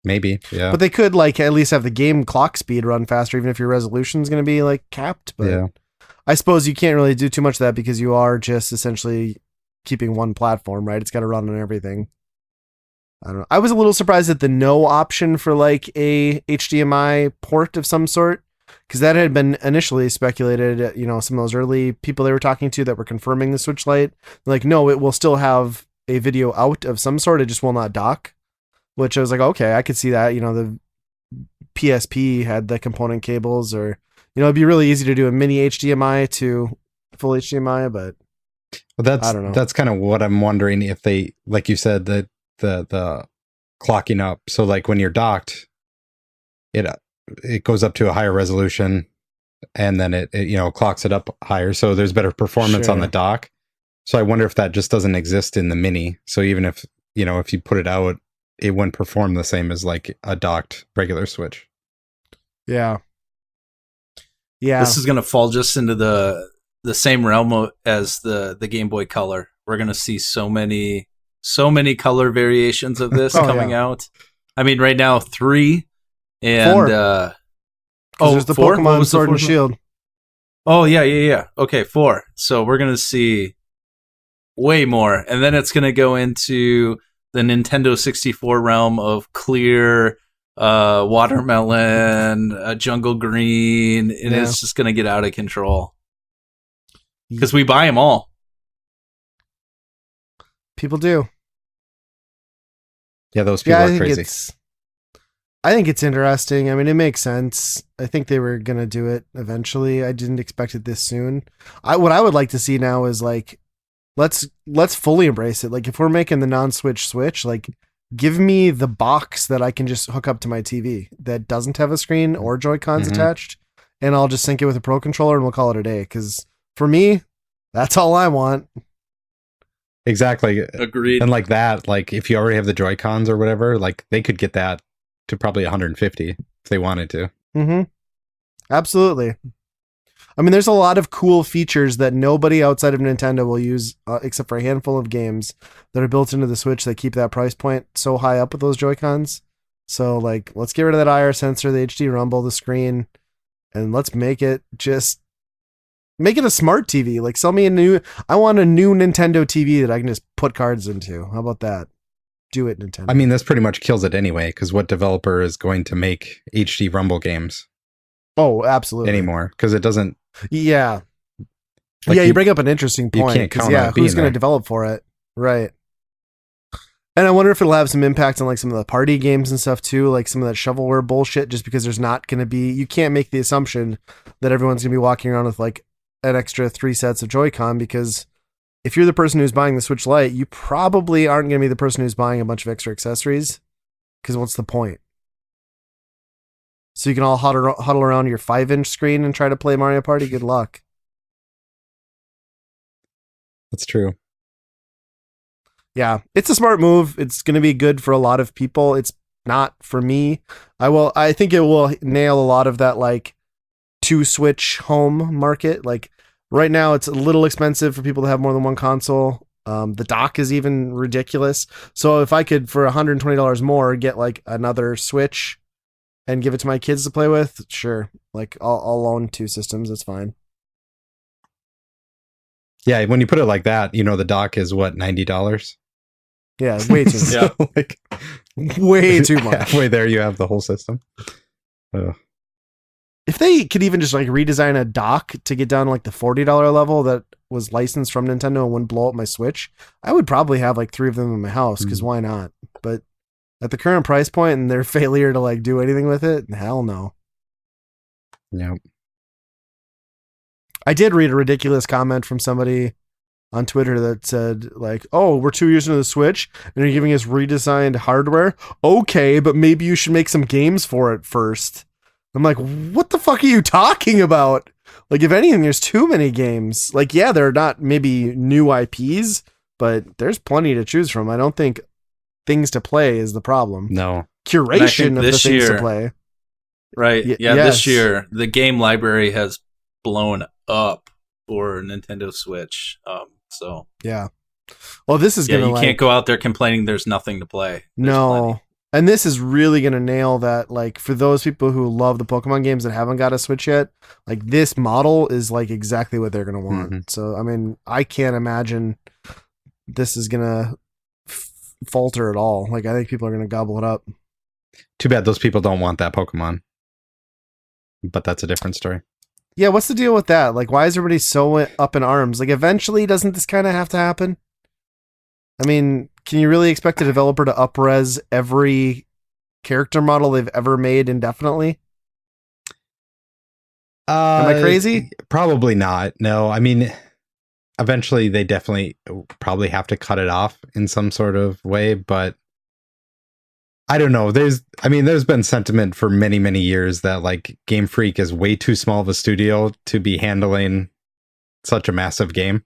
maybe, yeah. But they could like at least have the game clock speed run faster, even if your resolution is going to be like capped. But yeah. I suppose you can't really do too much of that because you are just essentially keeping one platform, right? It's got to run on everything. I don't know. I was a little surprised at the no option for like a HDMI port of some sort, because that had been initially speculated. You know, some of those early people they were talking to that were confirming the Switch Lite, like, no, it will still have a video out of some sort. It just will not dock. Which I was like, okay, I could see that. You know, the PSP had the component cables, or, you know, it'd be really easy to do a mini HDMI to full HDMI, but well, I don't know. That's kind of what I'm wondering, if they, like you said, the clocking up. So like when you're docked, it goes up to a higher resolution, and then it you know, clocks it up higher, so there's better performance on the dock. So I wonder if that just doesn't exist in the mini. So even if, you know, if you put it out, it wouldn't perform the same as like a docked regular Switch. Yeah. Yeah. This is going to fall just into the same realm as the Game Boy Color. We're going to see so many color variations of this coming out. I mean, right now 3 and 4. There's the 4? Pokemon Sword and Shield. Oh yeah. Okay, 4. So we're going to see way more, and then it's going to go into the Nintendo 64 realm of clear, watermelon, jungle green, and it's just going to get out of control. Because we buy them all. People do. Yeah, those people are crazy. I think it's interesting. I mean, it makes sense. I think they were going to do it eventually. I didn't expect it this soon. What I would like to see now is like, let's fully embrace it. Like, if we're making the non-Switch Switch, like, give me the box that I can just hook up to my TV that doesn't have a screen or Joy-Cons attached, and I'll just sync it with a Pro Controller and we'll call it a day. Because for me, that's all I want. Exactly. Agreed. And like that, like if you already have the Joy-Cons or whatever, like they could get that to probably 150 if they wanted to. Mm-hmm. Absolutely. I mean, there's a lot of cool features that nobody outside of Nintendo will use, except for a handful of games that are built into the Switch that keep that price point so high up with those Joy-Cons. So, like, let's get rid of that IR sensor, the HD rumble, the screen, and let's make it a smart TV. Like, sell me I want a new Nintendo TV that I can just put cards into. How about that? Do it, Nintendo. I mean, this pretty much kills it anyway, because what developer is going to make HD rumble games? Oh, absolutely. Anymore, because it doesn't. Yeah. Like you bring up an interesting point. You can't count on it being who's going to develop for it? Right. And I wonder if it'll have some impact on like some of the party games and stuff too, like some of that shovelware bullshit, just because there's not going to be, you can't make the assumption that everyone's going to be walking around with like an extra 3 sets of Joy-Con, because if you're the person who's buying the Switch Lite, you probably aren't going to be the person who's buying a bunch of extra accessories, because what's the point? So you can all huddle around your 5-inch screen and try to play Mario Party? Good luck. That's true. Yeah, it's a smart move. It's going to be good for a lot of people. It's not for me. I think it will nail a lot of that like 2 Switch home market. Like, Right now, it's a little expensive for people to have more than one console. The dock is even ridiculous. So if I could, for $120 more, get like another Switch and give it to my kids to play with, sure. Like I'll own 2 systems. That's fine. Yeah, when you put it like that, the dock is what, $90? Yeah, way too much. So, like, way too much. Halfway there, you have the whole system. If they could even just like redesign a dock to get down to like the $40 level that was licensed from Nintendo and wouldn't blow up my Switch, I would probably have like 3 of them in my house, because why not? But at the current price point and their failure to like do anything with it, hell no. Yeah. I did read a ridiculous comment from somebody on Twitter that said like, "Oh, we're 2 years into the Switch and you're giving us redesigned hardware. Okay, but maybe you should make some games for it first." I'm like, what the fuck are you talking about? Like, if anything, there's too many games. Like, yeah, they're not maybe new IPs, but there's plenty to choose from. I don't think things to play is the problem. No. Curation of the things to play. Right. Yeah, yes. This year, the game library has blown up for Nintendo Switch. So yeah. Well, this is gonna. You can't go out there complaining there's nothing to play. There's plenty. And this is really going to nail that, like, for those people who love the Pokemon games that haven't got a Switch yet, like, this model is, like, exactly what they're going to want. Mm-hmm. So, I mean, I can't imagine this is going to falter at all. Like, I think people are going to gobble it up. Too bad those people don't want that Pokemon. But that's a different story. Yeah, what's the deal with that? Like, why is everybody so up in arms? Like, eventually, doesn't this kind of have to happen? I mean, can you really expect a developer to up-res every character model they've ever made indefinitely? Am I crazy? Probably not. No, I mean, eventually they definitely probably have to cut it off in some sort of way, but I don't know. There's been sentiment for many, many years that like Game Freak is way too small of a studio to be handling such a massive game.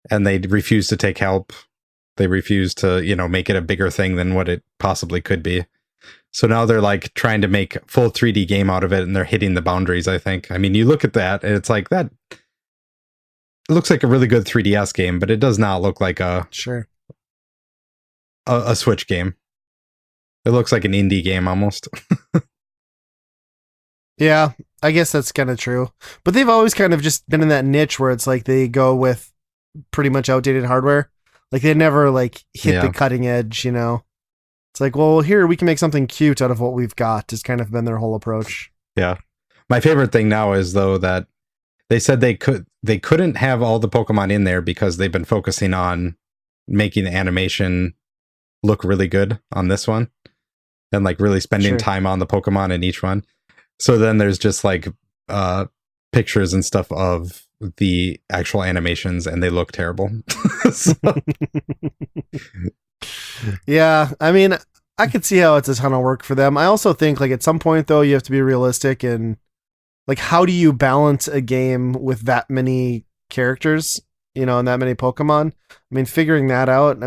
And they refuse to take help. They refuse to, make it a bigger thing than what it possibly could be. So now they're like trying to make full 3D game out of it, and they're hitting the boundaries, I think. I mean, you look at that and it's like that. It looks like a really good 3DS game, but it does not look like a Switch game. It looks like an indie game almost. Yeah, I guess that's kind of true. But they've always kind of just been in that niche where it's like they go with pretty much outdated hardware. Like they never like hit the cutting edge, It's like, well, here we can make something cute out of what we've got. Has kind of been their whole approach. Yeah. My favorite thing now is though that they said they couldn't have all the Pokemon in there because they've been focusing on making the animation look really good on this one and like really spending time on the Pokemon in each one. So then there's just like pictures and stuff of the actual animations and they look terrible. Yeah, I mean, I could see how it's a ton of work for them. I also think like at some point though, you have to be realistic and like, how do you balance a game with that many characters, and that many Pokemon? I mean, figuring that out,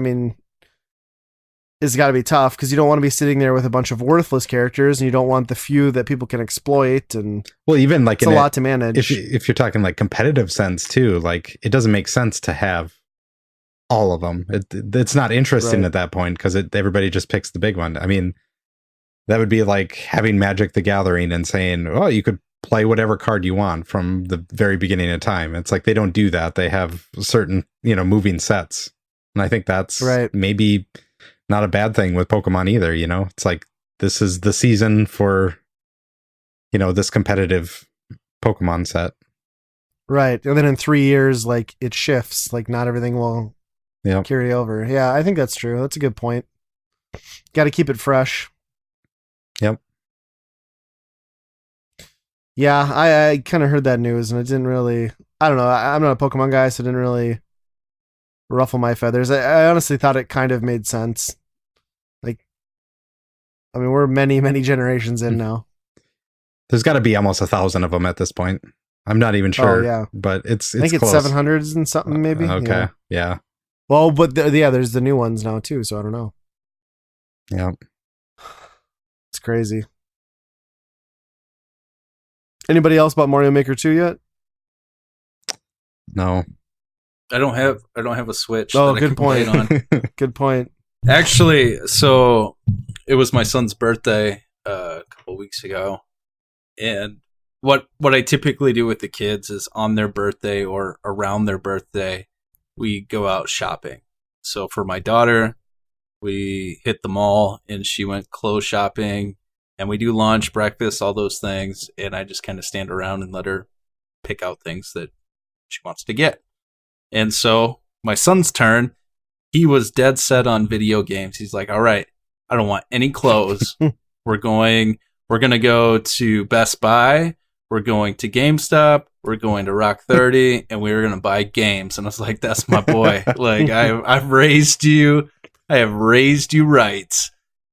it's got to be tough because you don't want to be sitting there with a bunch of worthless characters and you don't want the few that people can exploit. And well, even like it's a lot to manage. If you're talking like competitive sense too, like it doesn't make sense to have all of them. It's not interesting at that point because everybody just picks the big one. I mean, that would be like having Magic the Gathering and saying, oh, you could play whatever card you want from the very beginning of time. It's like they don't do that. They have certain, moving sets. And I think that's maybe not a bad thing with Pokemon either, It's like this is the season for, this competitive Pokemon set. Right. And then in 3 years, like it shifts. Like not everything will carry over. Yeah, I think that's true. That's a good point. Got to keep it fresh. Yep. Yeah, I kind of heard that news and it didn't really, I don't know. I'm not a Pokemon guy, so it didn't really ruffle my feathers. I honestly thought it kind of made sense. Like, we're many, many generations in now. There's got to be almost 1,000 of them at this point. I'm not even sure. Oh, yeah. But it's I think close. It's 700s and something, maybe. Okay. Yeah. Well, but there's the new ones now too, so I don't know. Yeah. It's crazy. Anybody else about Mario Maker 2 yet? No. I don't have a Switch. Oh, that I good can play point. it on. Good point. Actually, so it was my son's birthday a couple weeks ago, and what I typically do with the kids is on their birthday or around their birthday, we go out shopping. So for my daughter, we hit the mall and she went clothes shopping, and we do lunch, breakfast, all those things, and I just kind of stand around and let her pick out things that she wants to get. And so my son's turn, he was dead set on video games. He's like, all right, I don't want any clothes. We're going to go to Best Buy. We're going to GameStop. We're going to Rock 30, and we're going to buy games. And I was like, that's my boy. Like, I've raised you. I have raised you right.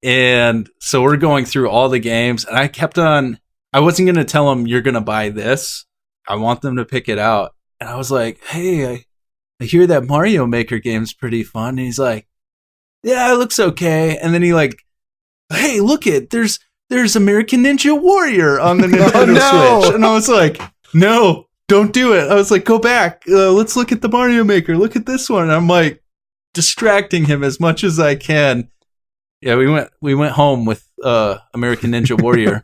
And so we're going through all the games, and I wasn't going to tell them you're going to buy this. I want them to pick it out. And I was like, hey, I hear that Mario Maker game's pretty fun. And he's like, yeah, it looks okay. And then he like, hey, look there's American Ninja Warrior on the Nintendo Switch. And I was like, no, don't do it. I was like, go back. Let's look at the Mario Maker. Look at this one. And I'm like distracting him as much as I can. Yeah, we went home with American Ninja Warrior.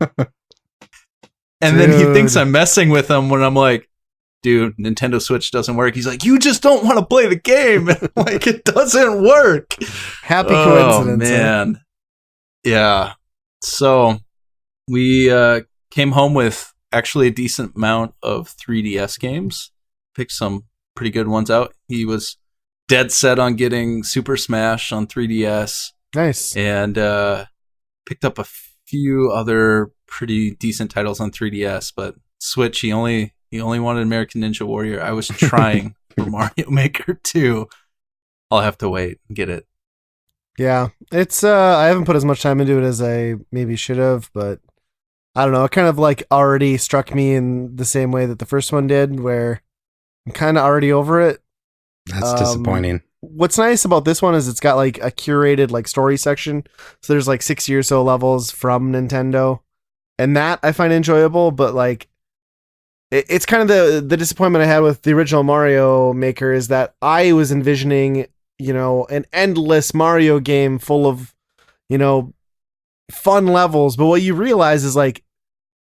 And then he thinks I'm messing with him when I'm like, dude, Nintendo Switch doesn't work. He's like, you just don't want to play the game. Like, it doesn't work. Happy coincidence. Oh, man. Yeah. So we came home with actually a decent amount of 3DS games. Picked some pretty good ones out. He was dead set on getting Super Smash on 3DS. Nice. And picked up a few other pretty decent titles on 3DS, but Switch, he only wanted American Ninja Warrior. I was trying for Mario Maker 2. I'll have to wait and get it. Yeah, it's I haven't put as much time into it as I maybe should have, but I don't know. It kind of like already struck me in the same way that the first one did, where I'm kind of already over it. That's disappointing. What's nice about this one is it's got like a curated like story section. So there's like 60 or so levels from Nintendo, and that I find enjoyable. But like, it's kind of the disappointment I had with the original Mario Maker is that I was envisioning, an endless Mario game full of, fun levels. But what you realize is like,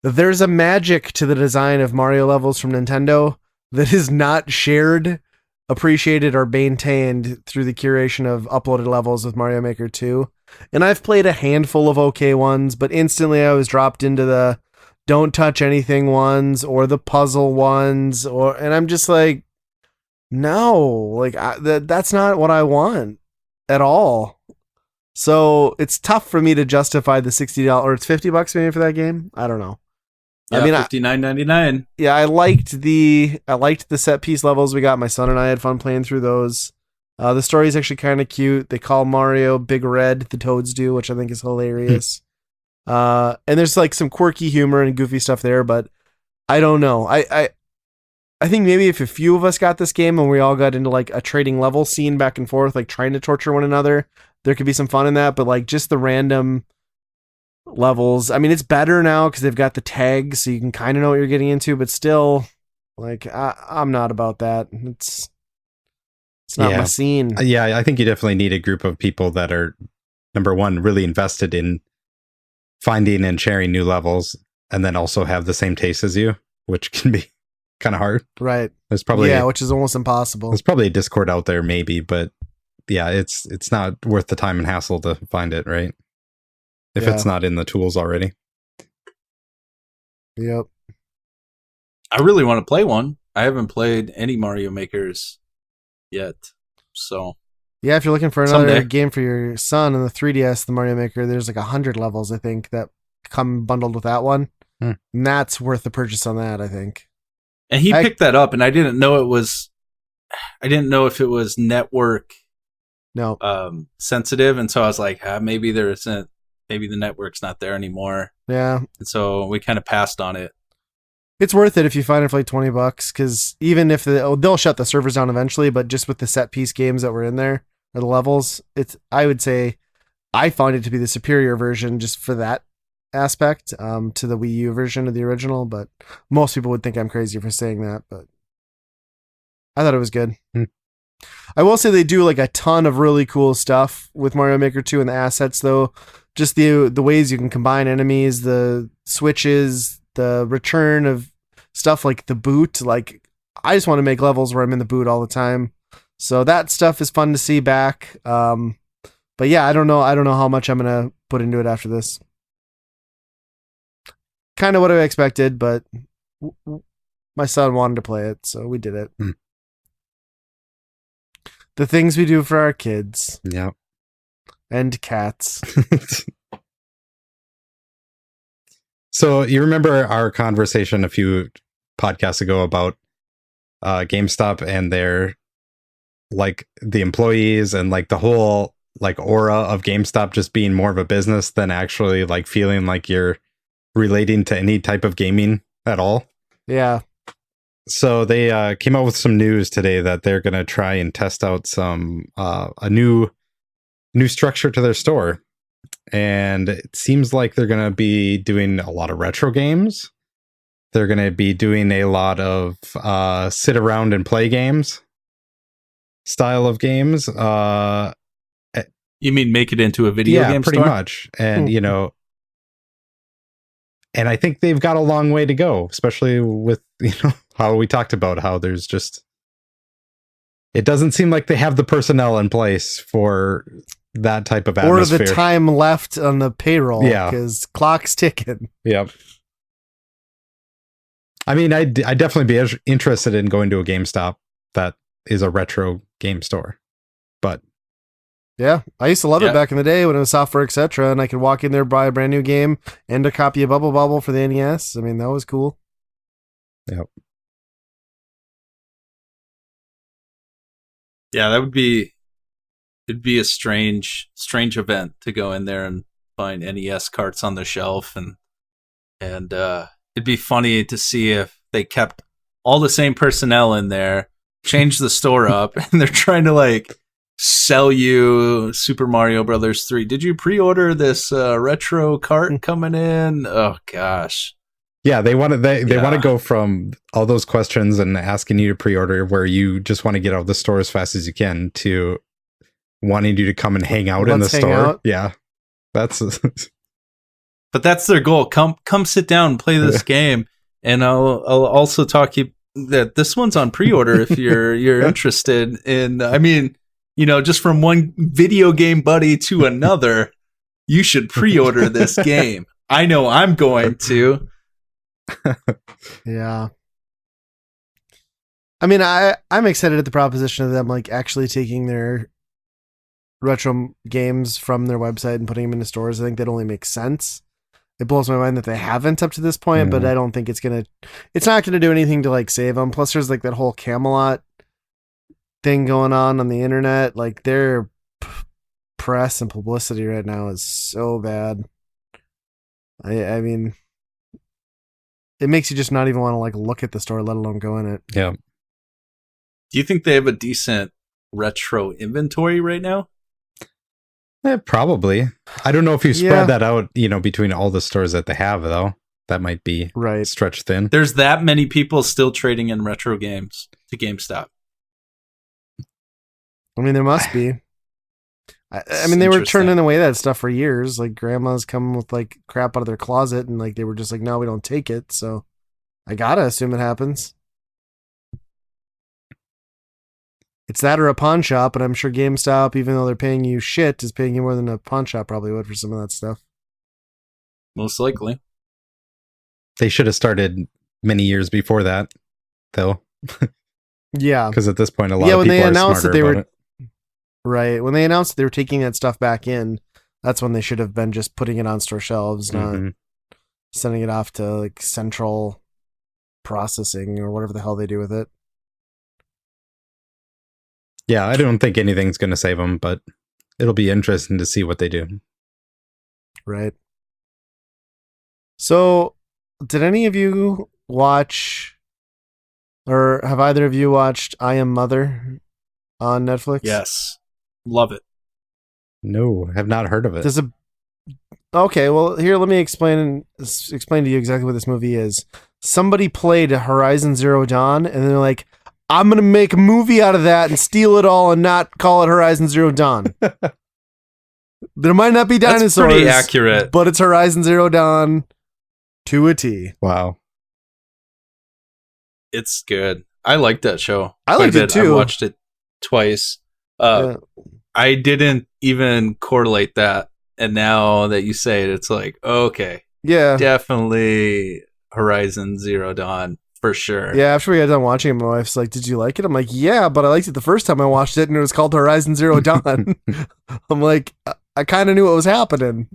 there's a magic to the design of Mario levels from Nintendo that is not shared, appreciated, or maintained through the curation of uploaded levels with Mario Maker 2. And I've played a handful of okay ones, but instantly I was dropped into the don't touch anything ones or the puzzle ones, and I'm just like, no, like that's not what I want at all. So it's tough for me to justify the $60 or it's $50 maybe for that game. I don't know. Yeah, I mean, $59.99. Yeah, I liked the set piece levels we got. My son and I had fun playing through those. The story is actually kind of cute. They call Mario Big Red, the Toads do, which I think is hilarious. And there's like some quirky humor and goofy stuff there, but I don't know. I think maybe if a few of us got this game and we all got into like a trading level scene back and forth, like trying to torture one another, there could be some fun in that. But like just the random levels, I mean, it's better now because they've got the tags, so you can kind of know what you're getting into. But still, like I'm not about that. It's not my scene. Yeah, I think you definitely need a group of people that are, number one, really invested in finding and sharing new levels, and then also have the same taste as you, which can be kind of hard. Right. There's probably which is almost impossible. There's probably a Discord out there, maybe, but yeah, it's not worth the time and hassle to find it, right? If it's not in the tools already. Yep. I really want to play one. I haven't played any Mario Makers yet, so yeah, if you're looking for another game for your son on the 3DS, the Mario Maker, there's like 100 levels, I think, that come bundled with that one. And that's worth the purchase on that, I think. And he picked that up, and I didn't know if it was network sensitive, and so I was like, maybe the network's not there anymore. Yeah. And so we kind of passed on it. It's worth it if you find it for like $20, because even if they'll shut the servers down eventually, but just with the set piece games that were in there, or the levels, I would say I found it to be the superior version just for that aspect to the Wii U version of the original, but most people would think I'm crazy for saying that. But I thought it was good. Hmm. I will say they do like a ton of really cool stuff with Mario Maker 2 and the assets, though. Just the ways you can combine enemies, the switches, the return of stuff like the boot. Like, I just want to make levels where I'm in the boot all the time. So that stuff is fun to see back. But yeah, I don't know how much I'm gonna put into it after this. Kind of what I expected, but my son wanted to play it, so we did it. Hmm. The things we do for our kids. Yeah. And cats. So you remember our conversation a few podcasts ago about GameStop and their, like, the employees and like the whole like aura of GameStop just being more of a business than actually like feeling like you're relating to any type of gaming at all? Yeah. So they came out with some news today that they're going to try and test out some a new structure to their store. And it seems like they're going to be doing a lot of retro games. They're going to be doing a lot of sit around and play games style of games. You mean make it into a video game pretty store? much. And, you know, and I think they've got a long way to go, especially with, you know, how we talked about how there's just, it doesn't seem like they have the personnel in place for that type of atmosphere. Or the time left on the payroll. Yeah. Because clock's ticking. Yep. I mean, I'd definitely be interested in going to a GameStop that is a retro game store. But yeah, I used to love it back in the day when it was software, etc. And I could walk in there, buy a brand new game and a copy of Bubble Bobble for the NES. I mean, that was cool. Yep. Yeah, it'd be a strange event to go in there and find NES carts on the shelf, and it'd be funny to see if they kept all the same personnel in there, changed the store up, and they're trying to like sell you Super Mario Brothers 3. Did you pre-order this retro cart coming in? Oh gosh. Yeah, they want to go from all those questions and asking you to pre-order where you just want to get out of the store as fast as you can to wanting you to come and hang out in the store. Out. Yeah. That's But that's their goal. Come sit down and play this game, and I'll also talk you that this one's on pre-order if you're interested in. I mean, you know, just from one video game buddy to another, you should pre-order this game. I know I'm going to. Yeah. I mean, I'm excited at the proposition of them like actually taking their retro games from their website and putting them into stores. I think that only makes sense. It blows my mind that they haven't up to this point, but I don't think it's not gonna do anything to like save them. Plus, there's like that whole Camelot thing going on the internet. Like their press and publicity right now is so bad. I mean, it makes you just not even want to like look at the store, let alone go in it. Yeah. Do you think they have a decent retro inventory right now? Probably. I don't know if you spread that out, you know, between all the stores that they have, though. That might be stretched thin. There's that many people still trading in retro games to GameStop. I mean, there must be. I mean, they were turning away that stuff for years. Like grandmas coming with like crap out of their closet, and like they were just like, "No, we don't take it." So I gotta assume it happens. It's that or a pawn shop, and I'm sure GameStop, even though they're paying you shit, is paying you more than a pawn shop probably would for some of that stuff. Most likely. They should have started many years before that, though. Yeah, because at this point, a lot of people are smarter about it. Right. When they announced that they were taking that stuff back in, that's when they should have been just putting it on store shelves, not sending it off to like central processing or whatever the hell they do with it. Yeah, I don't think anything's going to save them, but it'll be interesting to see what they do. Right. So, did any of you watch, or have either of you watched I Am Mother on Netflix? Yes. Love it. No, have not heard of it. Okay, well, here, let me explain to you exactly what this movie is. Somebody played Horizon Zero Dawn, and they're like, I'm going to make a movie out of that and steal it all and not call it Horizon Zero Dawn. There might not be dinosaurs. That's pretty accurate. But it's Horizon Zero Dawn to a T. Wow. It's good. I like that show. I liked it too. I watched it twice. I didn't even correlate that. And now that you say it, it's like, okay. Yeah. Definitely Horizon Zero Dawn for sure. Yeah, after we got done watching it, my wife's like, "Did you like it?" I'm like, "Yeah, but I liked it the first time I watched it and it was called Horizon Zero Dawn." I'm like, I kind of knew what was happening.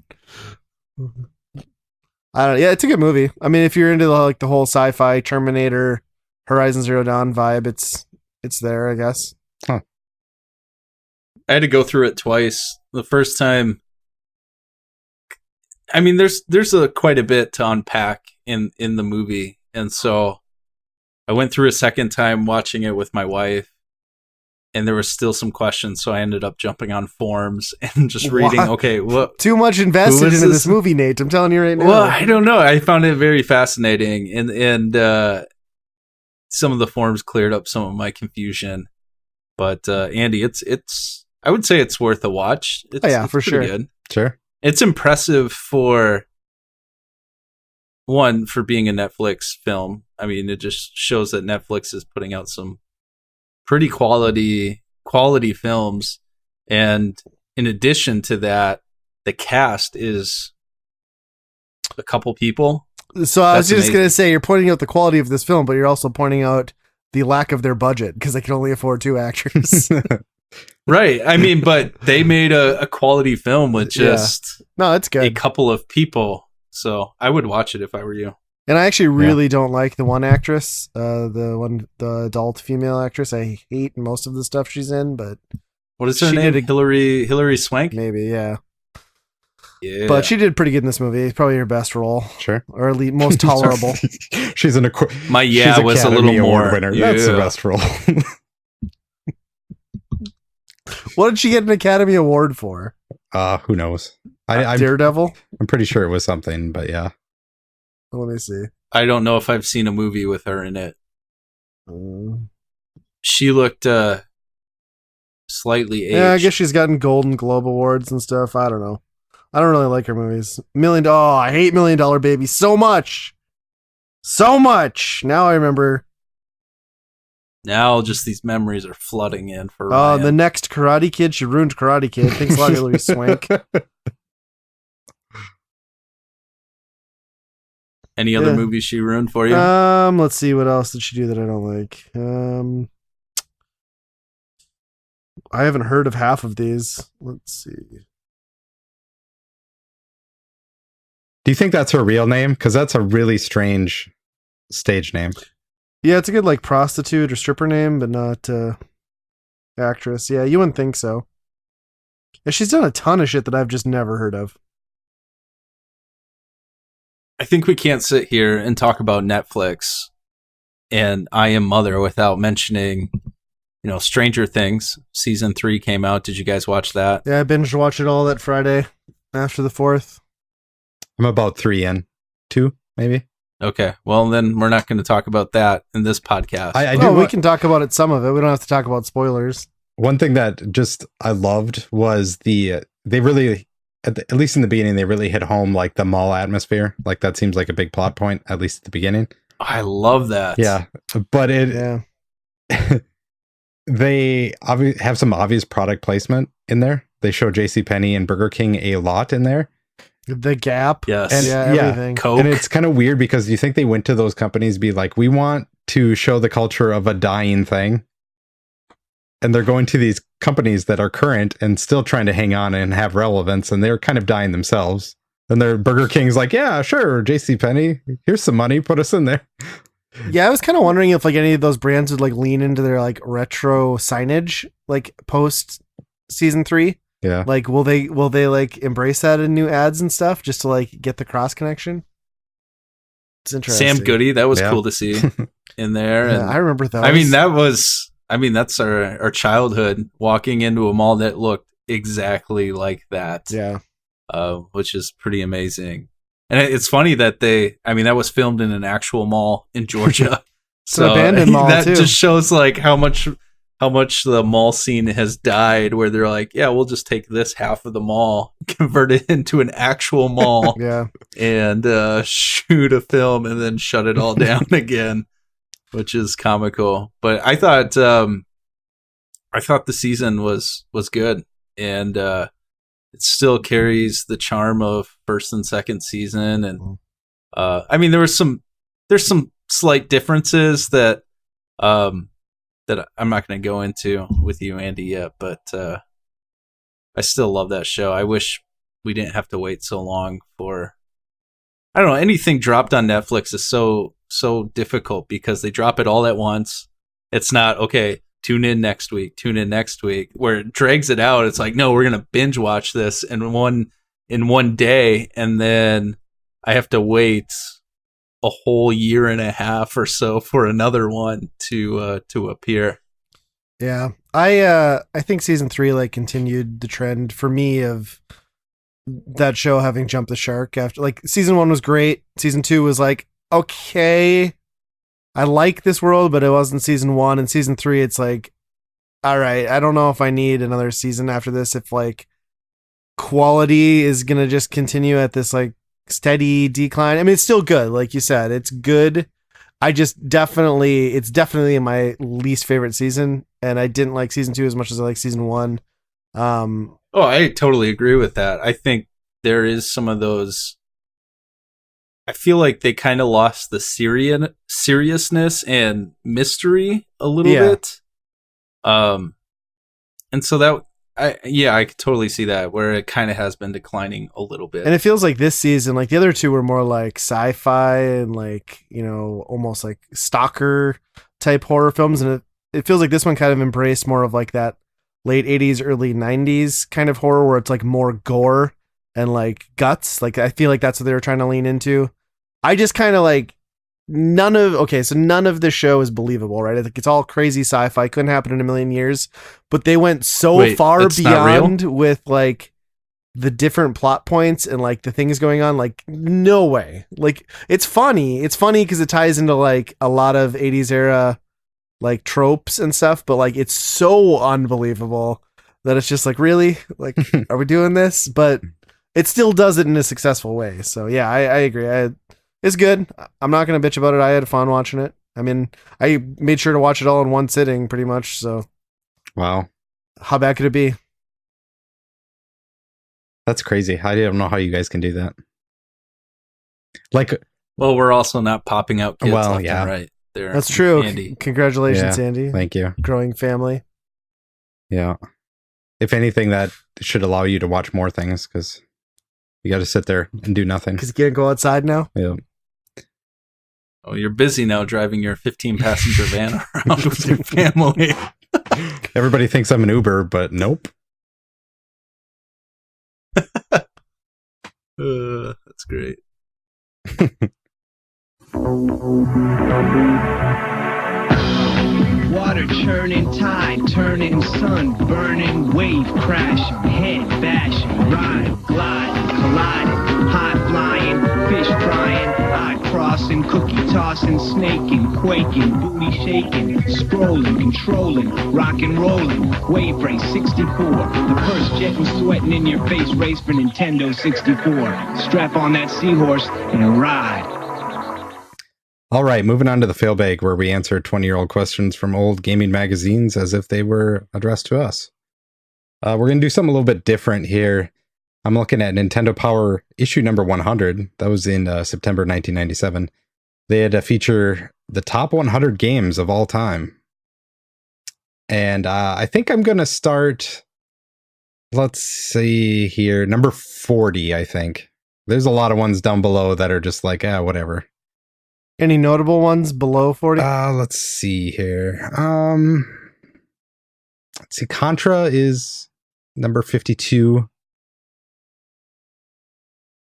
I don't know. Yeah, it's a good movie. I mean, if you're into the whole sci-fi Terminator Horizon Zero Dawn vibe, it's there, I guess. Huh. I had to go through it twice. The first time, I mean, there's quite a bit to unpack in the movie, and so I went through a second time watching it with my wife, and there was still some questions, so I ended up jumping on forums and just reading. What? Okay, what? Too much invested into this movie, Nate. I'm telling you right now. Well, I don't know. I found it very fascinating, and some of the forums cleared up some of my confusion. But Andy, it's I would say it's worth a watch. It's for sure. Good. Sure. It's impressive for being a Netflix film. I mean, it just shows that Netflix is putting out some pretty quality films. And in addition to that, the cast is a couple people. So I was just going to say, you're pointing out the quality of this film, but you're also pointing out the lack of their budget because they can only afford 2 actors. Right. I mean, but they made a quality film with just no, it's good. a couple of people. So I would watch it if I were you. And I actually really don't like the one actress, the adult female actress. I hate most of the stuff she's in, but what is her name? Hillary Swank? Maybe, yeah. Yeah. But she did pretty good in this movie. It's probably her best role. Sure. Or at least most tolerable. She's an my was a little more winner. Yeah. That's the best role. What did she get an Academy Award for? Who knows? Daredevil? I'm pretty sure it was something, but yeah. Let me see. I don't know if I've seen a movie with her in it. She looked slightly aged. Yeah, I guess she's gotten Golden Globe Awards and stuff. I don't know. I don't really like her movies. I hate $1 Million Baby so much. So much. Now I remember. Now just these memories are flooding in for the next Karate Kid. She ruined Karate Kid. Thanks a lot, Hillary Swank. Any other movies she ruined for you? Let's see. What else did she do that I don't like? I haven't heard of half of these. Let's see. Do you think that's her real name? Because that's a really strange stage name. Yeah, it's a good like prostitute or stripper name, but not actress. Yeah, you wouldn't think so. Yeah, she's done a ton of shit that I've just never heard of. I think we can't sit here and talk about Netflix and I Am Mother without mentioning, Stranger Things. Season 3 came out. Did you guys watch that? Yeah, I binge watched it all that Friday after the 4th. I'm about 3 in. 2, maybe. Okay. Well, then we're not going to talk about that in this podcast. We can talk about it, some of it. We don't have to talk about spoilers. One thing that I loved was they really, at least in the beginning, they really hit home like the mall atmosphere. Like that seems like a big plot point, at least at the beginning. I love that. Yeah. But they have some obvious product placement in there. They show JCPenney and Burger King a lot in there. The Gap. Yes. And everything. Coke. And it's kind of weird because you think they went to those companies be like, we want to show the culture of a dying thing. And they're going to these companies that are current and still trying to hang on and have relevance. And they're kind of dying themselves. And their Burger King's like, yeah, sure, JCPenney, here's some money, put us in there. Yeah, I was kind of wondering if like any of those brands would like lean into their like retro signage like post season 3. Yeah. Like, will they like embrace that in new ads and stuff just to like get the cross connection? It's interesting. Sam Goody, that was cool to see in there. Yeah, I remember those. I mean, that's our childhood, walking into a mall that looked exactly like that. Yeah. Which is pretty amazing. And it's funny that that was filmed in an actual mall in Georgia. So abandoned mall, that too. just shows like how much the mall scene has died, where they're like, yeah, we'll just take this half of the mall, convert it into an actual mall, Yeah. and shoot a film and then shut it all down again, which is comical. But I thought the season was good, and it still carries the charm of first and second season. And I mean, there's some slight differences that that I'm not going to go into with you, Andy, yet, but I still love that show. I wish we didn't have to wait so long for, I don't know, anything dropped on Netflix is so difficult because they drop it all at once. It's not, okay, tune in next week, where it drags it out. It's like, no, we're going to binge watch this in one day, and then I have to wait a whole year and a half or so for another one to appear. Yeah. I think season 3 like continued the trend for me of that show having jumped the shark after, like, season 1 was great. Season 2 was like, okay, I like this world, but it wasn't season 1. And season 3, it's like, all right, I don't know if I need another season after this, if like quality is going to just continue at this like steady decline. I mean, it's still good. Like you said, it's good. It's definitely my least favorite season. And I didn't like season 2 as much as I like season 1. Oh, I totally agree with that. I think there is some of those. I feel like they kind of lost the seriousness and mystery a little bit. And so that, I could totally see that, where it kind of has been declining a little bit. And it feels like this season, like the other two were more like sci-fi and like, you know, almost like stalker type horror films. And it feels like this one kind of embraced more of like that late 80s, early 90s kind of horror where it's like more gore and like guts. Like, I feel like that's what they were trying to lean into. I just kind of like none of the show is believable, right? I think it's all crazy sci-fi. Couldn't happen in a million years, but they went so far beyond with like the different plot points and like the things going on. Like, no way. Like, it's funny because it ties into like a lot of 80s era like tropes and stuff, but like it's so unbelievable that it's just like, really, like, are we doing this? But it still does it in a successful way. So yeah, I agree. It's good. I'm not going to bitch about it. I had fun watching it. I mean, I made sure to watch it all in one sitting pretty much. So wow, how bad could it be? That's crazy. I don't know how you guys can do that. Like, well, we're also not popping out kids left and right. There, that's true. Andy. Congratulations, Andy. Thank you. Growing family. Yeah. If anything, that should allow you to watch more things, because you got to sit there and do nothing. Because you can't go outside now? Yeah. Oh, you're busy now driving your 15-passenger van around with your family. Everybody thinks I'm an Uber, but nope. That's great. Water churning, tide turning, sun burning, wave crashing, head bashing, ride, gliding, colliding, high flying, fish frying, eye crossing, cookie tossing, snaking, quaking, booty shaking, scrolling, controlling, rock and rolling, wave race 64. The first jet was sweating in your face, race for Nintendo 64. Strap on that seahorse and ride. All right, moving on to the Failbag, where we answer 20-year-old questions from old gaming magazines as if they were addressed to us. We're going to do something a little bit different here. I'm looking at Nintendo Power issue number 100. That was in September 1997. They had a feature the top 100 games of all time. And I think I'm going to start, let's see here, number 40, I think. There's a lot of ones down below that are just like, whatever. Any notable ones below 40? Let's see here. Let's see. Contra is number 52.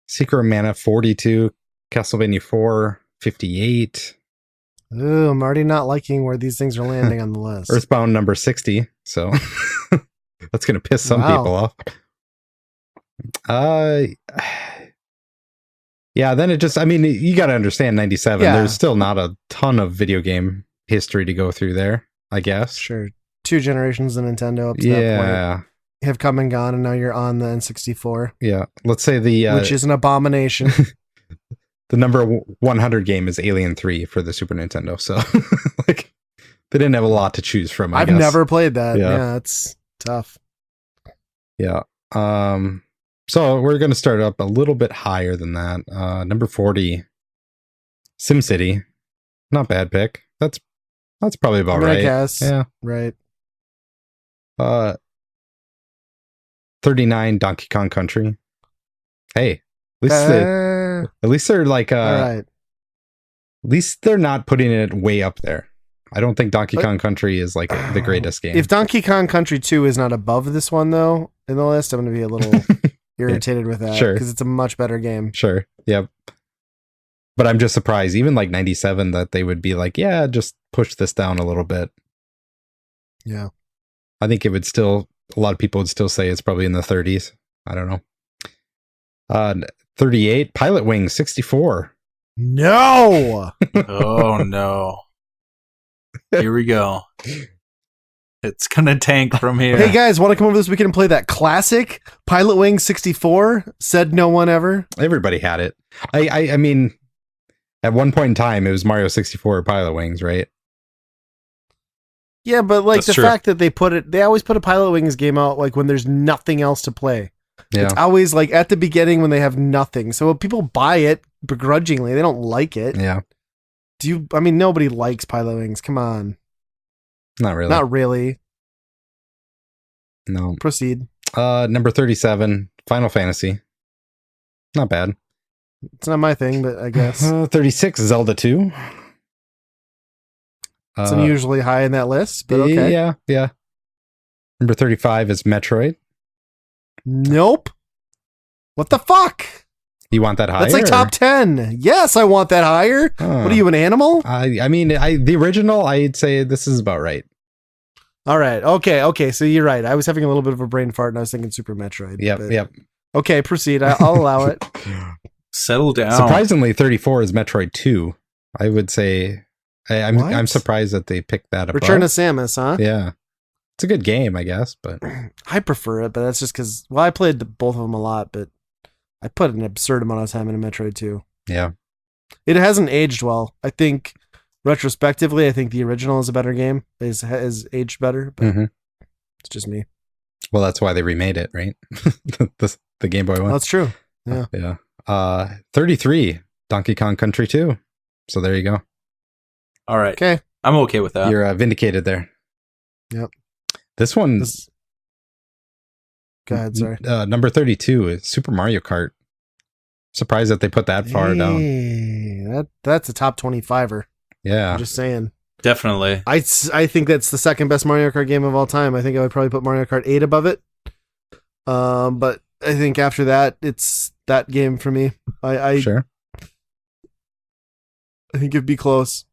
Secret of Mana 42. Castlevania 4 58. Ooh, I'm already not liking where these things are landing on the list. Earthbound number 60. So that's gonna piss some people off. Yeah, then it just, I mean, you got to understand 97. Yeah. There's still not a ton of video game history to go through there, I guess. Sure. 2 generations of Nintendo up to that Yeah. point have come and gone, and now you're on the N64. Yeah. Let's say which is an abomination. the number 100 game is Alien 3 for the Super Nintendo. So like they didn't have a lot to choose from, I I've guess. never played that. Yeah. Yeah, it's tough. Yeah. So we're going to start up a little bit higher than that. Number 40, SimCity. Not bad pick. That's probably about right. I guess. Yeah. Right. 39, Donkey Kong Country. Hey, at least they're like all right. at least they're not putting it way up there. I don't think Donkey Kong Country is like the greatest game. If Donkey Kong Country 2 is not above this one though in the list, I'm going to be a little irritated with that. Sure. Because it's a much better game. Sure. Yep. But I'm just surprised, even like 97, that they would be like, yeah, just push this down a little bit. Yeah. I think it would still, a lot of people would still say it's probably in the 30s. I don't know. 38, Pilot Wing 64. No! Oh no. Here we go. It's gonna tank from here. Hey guys, want to come over this weekend and play that classic Pilot Wing 64? Said no one ever. Everybody had it. I mean, at one point in time, it was Mario 64 or Pilot Wings, right? Yeah, but like That's the true. fact that they always put a Pilot Wings game out like when there's nothing else to play. Yeah. It's always like at the beginning when they have nothing. So people buy it begrudgingly. They don't like it. Yeah. Nobody likes Pilot Wings. Come on. Not really. Not really. No. Proceed. Number 37, Final Fantasy. Not bad. It's not my thing, but I guess. 36, Zelda 2. It's unusually high in that list, but okay. Yeah. Number 35 is Metroid. Nope. What the fuck? You want that higher? That's like top 10. Yes, I want that higher. Huh. What are you, an animal? I mean, the original, I'd say this is about right. All right. Okay. So you're right. I was having a little bit of a brain fart and I was thinking Super Metroid. Yep. Okay, proceed. I'll allow it. Settle down. Surprisingly, 34 is Metroid 2. I would say I'm What? surprised that they picked that up. Return of Samus, huh? Yeah. It's a good game, I guess, but I prefer it, but that's just because, I played both of them a lot, but I put an absurd amount of time into Metroid 2. yeah. It hasn't aged well. I think, retrospectively, I think the original is a better game. Is aged better, but it's just me. Well, that's why they remade it, right? the Game Boy one. That's true. Yeah. Yeah. 33, Donkey Kong Country 2. So there you go. All right. Okay. I'm okay with that. You're vindicated there. Yep. This one, Go ahead, sorry. number 32 is Super Mario Kart. Surprised that they put that far down. Hey, that's a top 25er. Yeah. I'm just saying. Definitely. I think that's the second best Mario Kart game of all time. I think I would probably put Mario Kart 8 above it. But I think after that, it's that game for me. Sure. I think it'd be close.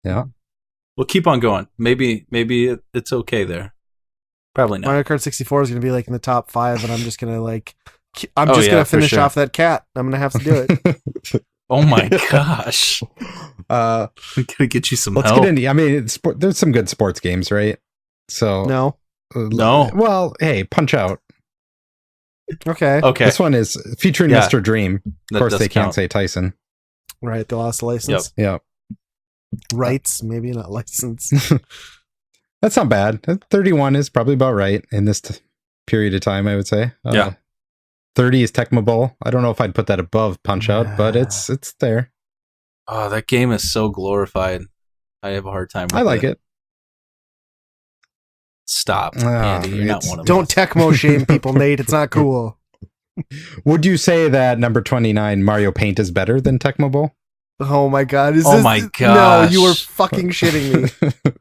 Yeah. We'll keep on going. Maybe it's okay there. Probably not. Mario Kart 64 is going to be like in the top 5, and I'm just going to for finish sure. off that cat. I'm going to have to do it. Oh my gosh. We gotta get you some Let's help. get into. I mean, there's some good sports games, right? So No. No. Well, hey, Punch Out. Okay. Okay. This one is featuring Yeah. Mr. Dream. Of That course, does they can't count. say Tyson. Right. They lost the license. Yeah, Rights, maybe not license. that's not bad. 31 is probably about right in this period of time, I would say. Yeah. 30 is Tecmo Bowl. I don't know if I'd put that above Punch Out, but it's there. Oh, that game is so glorified. I have a hard time with I like it. Stop, Ah, Andy. You're not it's- one of Don't Tecmo shame people, Nate. It's not cool. Would you say that number 29, Mario Paint, is better than Tecmo Bowl? Oh my god. Oh my No, gosh. you were fucking shitting me.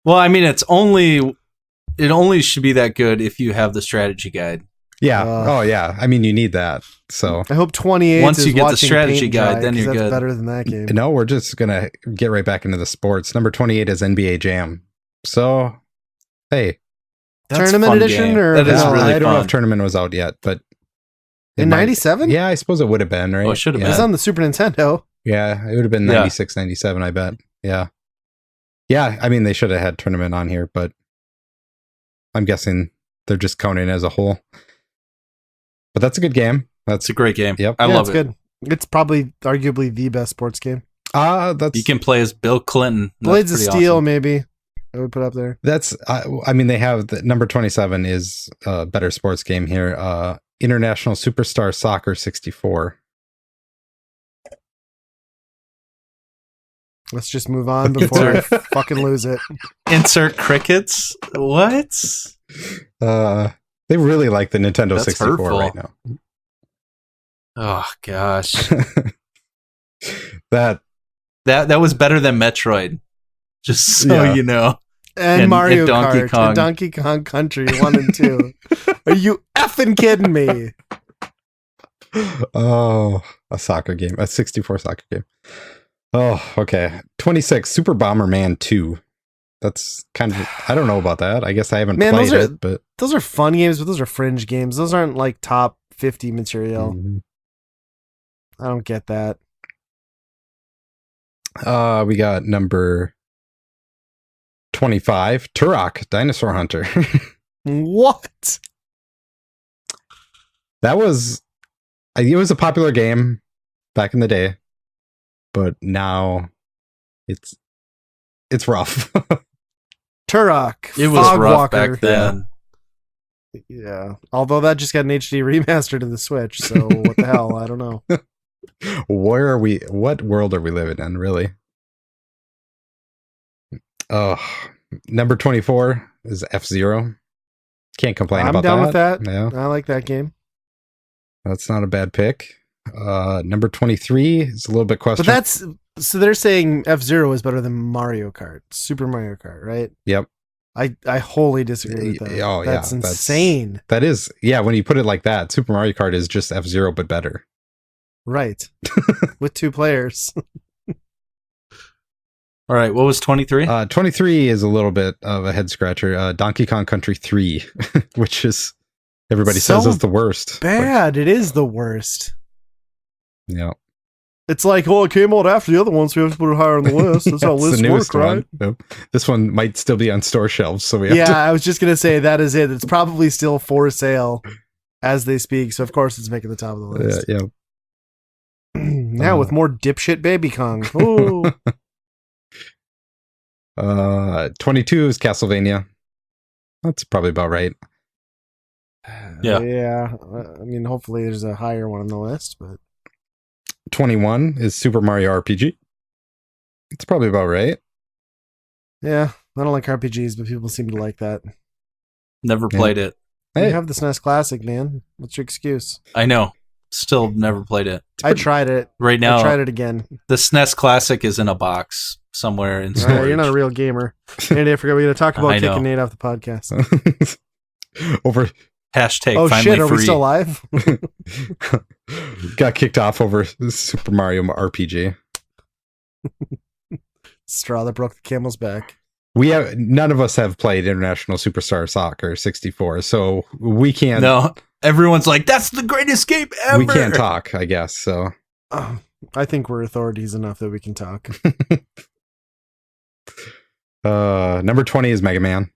Well, I mean, it only should be that good if you have the strategy guide. Yeah. Uh, Oh, yeah. I mean, you need that. So, I hope 28 Once is you get the watching strategy paint guide, dry, then 'cause you're that's good. better than that game. no, we're just going to get right back into the sports. Number 28 is NBA Jam. So, hey. That's Tournament fun edition game. or that is no? really I don't know fun. if tournament was out yet, but it In might- 97? Yeah, I suppose it would have been, right? Oh, it should have It was yeah. on the Super Nintendo. Yeah, it would have been Yeah. 96, 97, I bet. Yeah. Yeah, I mean, they should have had tournament on here, but I'm guessing they're just counting as a whole. But that's a good game. It's a great game. Yep. I love it's it. good. It's probably arguably the best sports game. That's You can play as Bill Clinton. Blades of That's Steel, pretty awesome. maybe I would put up there. that's. I mean, they have the number 27 is a better sports game here. International Superstar Soccer 64. Let's just move on before I fucking lose it. Insert crickets. What? They really like the Nintendo That's 64 hurtful. right now. Oh gosh, That that was better than Metroid. Just so Yeah. you know. And Mario and Donkey Kart Kong. and Donkey Kong Country 1 and 2. Are you effing kidding me? Oh, a soccer game, a 64 soccer game. Oh, okay. 26, Super Bomberman 2. That's kind of, I don't know about that. I guess I haven't Man, played those are- it, but Those are fun games, but those are fringe games. Those aren't like top 50 material. Mhm. I don't get that. We got number 25, Turok, Dinosaur Hunter. What? That was, it was a popular game back in the day, but now it's rough. Turok. It was Fog rough Walker. back then. Yeah. Although that just got an HD remaster to the Switch, so what the hell? I don't know. Where are we? What world are we living in, really? Oh, number 24 is F-Zero. Can't complain I'm about down that. with that. Yeah, I like that game. that's not a bad pick. Number 23 is a little bit But questionable. so they're saying F-Zero is better than Mario Kart, Super Mario Kart, right? Yep. I wholly disagree with that. Oh, yeah, That's that's- insane. That is, yeah, when you put it like that, Super Mario Kart is just F-Zero, but better. Right. With 2 players. All right, what was 23? 23 is a little bit of a head scratcher. Donkey Kong Country 3, which is, everybody So says is the worst. Bad. It is the worst. But, yeah. It's like, well, it came out after the other one, so we have to put it higher on the list. That's how It's the lists newest work, right? one. Yep. This one might still be on store shelves, so we have Yeah, to. I was just gonna say that is it. It's probably still for sale as they speak, so of course it's making the top of the list. Yeah. Now with more dipshit Baby Kong. Ooh. 22 is Castlevania. That's probably about right. Yeah. Yeah. I mean, hopefully there's a higher one on the list, but 21 is Super Mario RPG. It's probably about right. yeah, I don't like RPGs, but people seem to like that. Never played it. Hey, You have the SNES Classic, man. What's your excuse? I know. Still never played it. I tried it. Right I now, tried it again. the SNES Classic is in a box somewhere in storage. You're not a real gamer. Andy, I forgot we got to talk about I know. kicking Nate off the podcast. over Hashtag Oh finally shit, are free. we still live? got kicked off over Super Mario RPG. Straw that broke the camel's back. We have none of us have played International Superstar Soccer 64, so we can't. No, everyone's like, that's the greatest game ever. We can't talk, I guess. So I think we're authorities enough that we can talk. number 20 is Mega Man.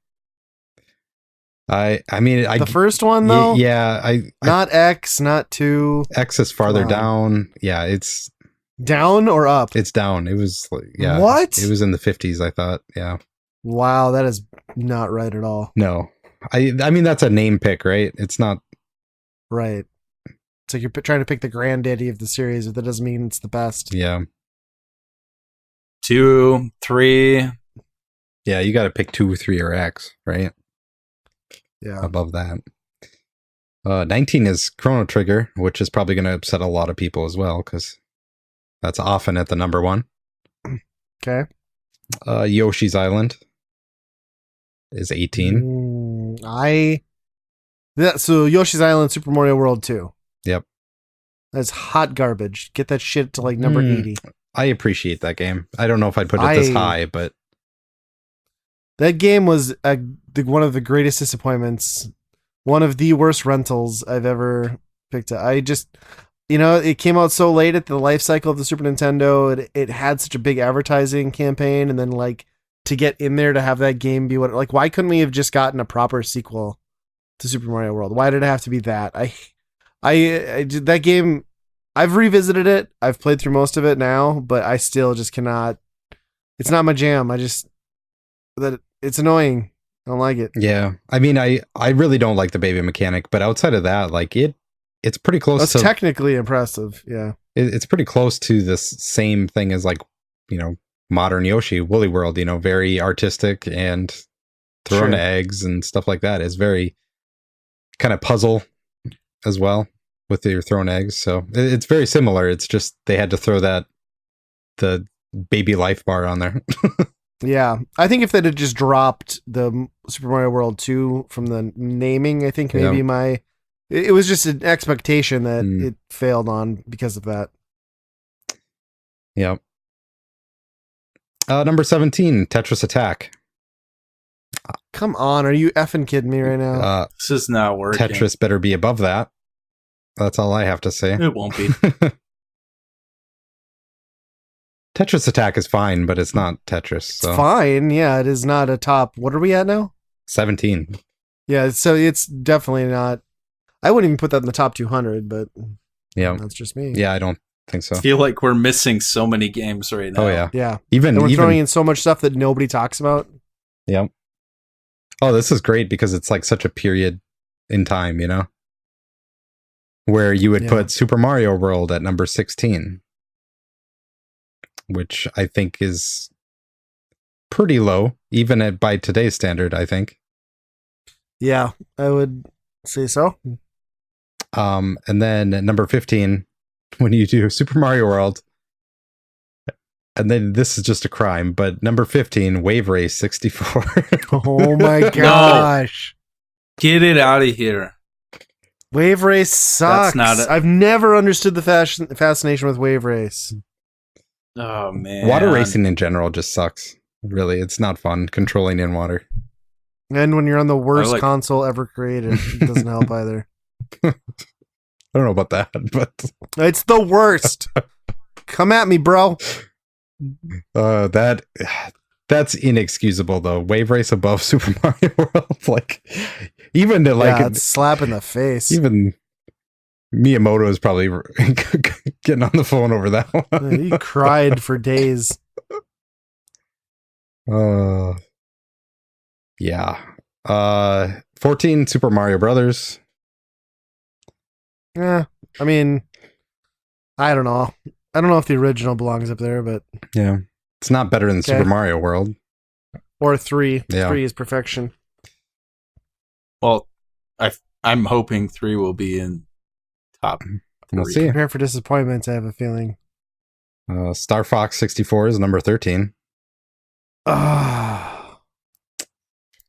I mean, The first one though, yeah, not X, not 2. X is farther Wow. down. Yeah, it's Down or up? down. It was yeah. What? It was in the 50s, I thought. Yeah. Wow, that is not right at all. No. I mean that's a name pick, right? It's not. Right. It's like you're trying to pick the granddaddy of the series, but that doesn't mean it's the best. Yeah. 2, 3. Yeah, you got to pick 2, 3, or X, right? Yeah. Above that. 19 is Chrono Trigger, which is probably going to upset a lot of people as well, because that's often at the number 1. Okay. Yoshi's Island is 18. So Yoshi's Island, Super Mario World 2. Yep. That's hot garbage. Get that shit to like number 80. I appreciate that game. I don't know if I'd put it this I- high, but That game was one of the greatest disappointments. One of the worst rentals I've ever picked up. I just, it came out so late at the life cycle of the Super Nintendo. It had such a big advertising campaign, and then like to get in there to have that game be what, like, why couldn't we have just gotten a proper sequel to Super Mario World? Why did it have to be that? I did that game. I've revisited it. I've played through most of it now, but I still just cannot. It's not my jam. It's annoying. I don't like it. Yeah. I mean, I really don't like the baby mechanic, but outside of that, like it's pretty close That's to technically impressive. Yeah. it's pretty close to this same thing as, like, modern Yoshi, Woolly World, very artistic and throwing Sure. eggs and stuff like that. Is very kind of puzzle as well with your thrown eggs. So it's very similar. It's just they had to throw the baby life bar on there. Yeah. I think if they'd have just dropped the Super Mario World 2 from the naming, I think maybe it was just an expectation that it failed on because of that. Yeah. Number 17, Tetris Attack. Come on. Are you effing kidding me right now? This is not working. Tetris better be above that. That's all I have to say. It won't be. Tetris Attack is fine, but it's not Tetris. So. It's fine. Yeah, it is not a top. What are we at now? 17. Yeah, so it's definitely not. I wouldn't even put that in the top 200, but Yeah. that's just me. Yeah, I don't think so. I feel like we're missing so many games right now. Oh, yeah. Yeah. Even And we're throwing in so much stuff that nobody talks about. Yeah. Oh, this is great because it's like such a period in time, where you would put Super Mario World at number 16, which I think is pretty low, even by today's standard, I think. Yeah, I would say so. And then at number 15, when you do Super Mario World, and then this is just a crime, but number 15, Wave Race 64. Oh my gosh. Get it out of here. Wave Race sucks. That's not I've never understood the fascination with Wave Race. Oh, man. Water racing in general just sucks. Really, it's not fun controlling in water. And when you're on the worst console ever created, it doesn't help either. I don't know about that, but It's the worst. Come at me, bro. That's inexcusable though. Wave Race above Super Mario World, like even to like it's slap in the face. Even Miyamoto is probably getting on the phone over that one. He cried for days. Yeah. 14, Super Mario Brothers. Yeah, I mean, I don't know. I don't know if the original belongs up there, but yeah, it's not better than Super Mario World. Or 3. Yeah. 3 is perfection. Well, I'm hoping 3 will be in top 3. We'll see. Prepare for disappointments, I have a feeling. Star Fox 64 is number 13.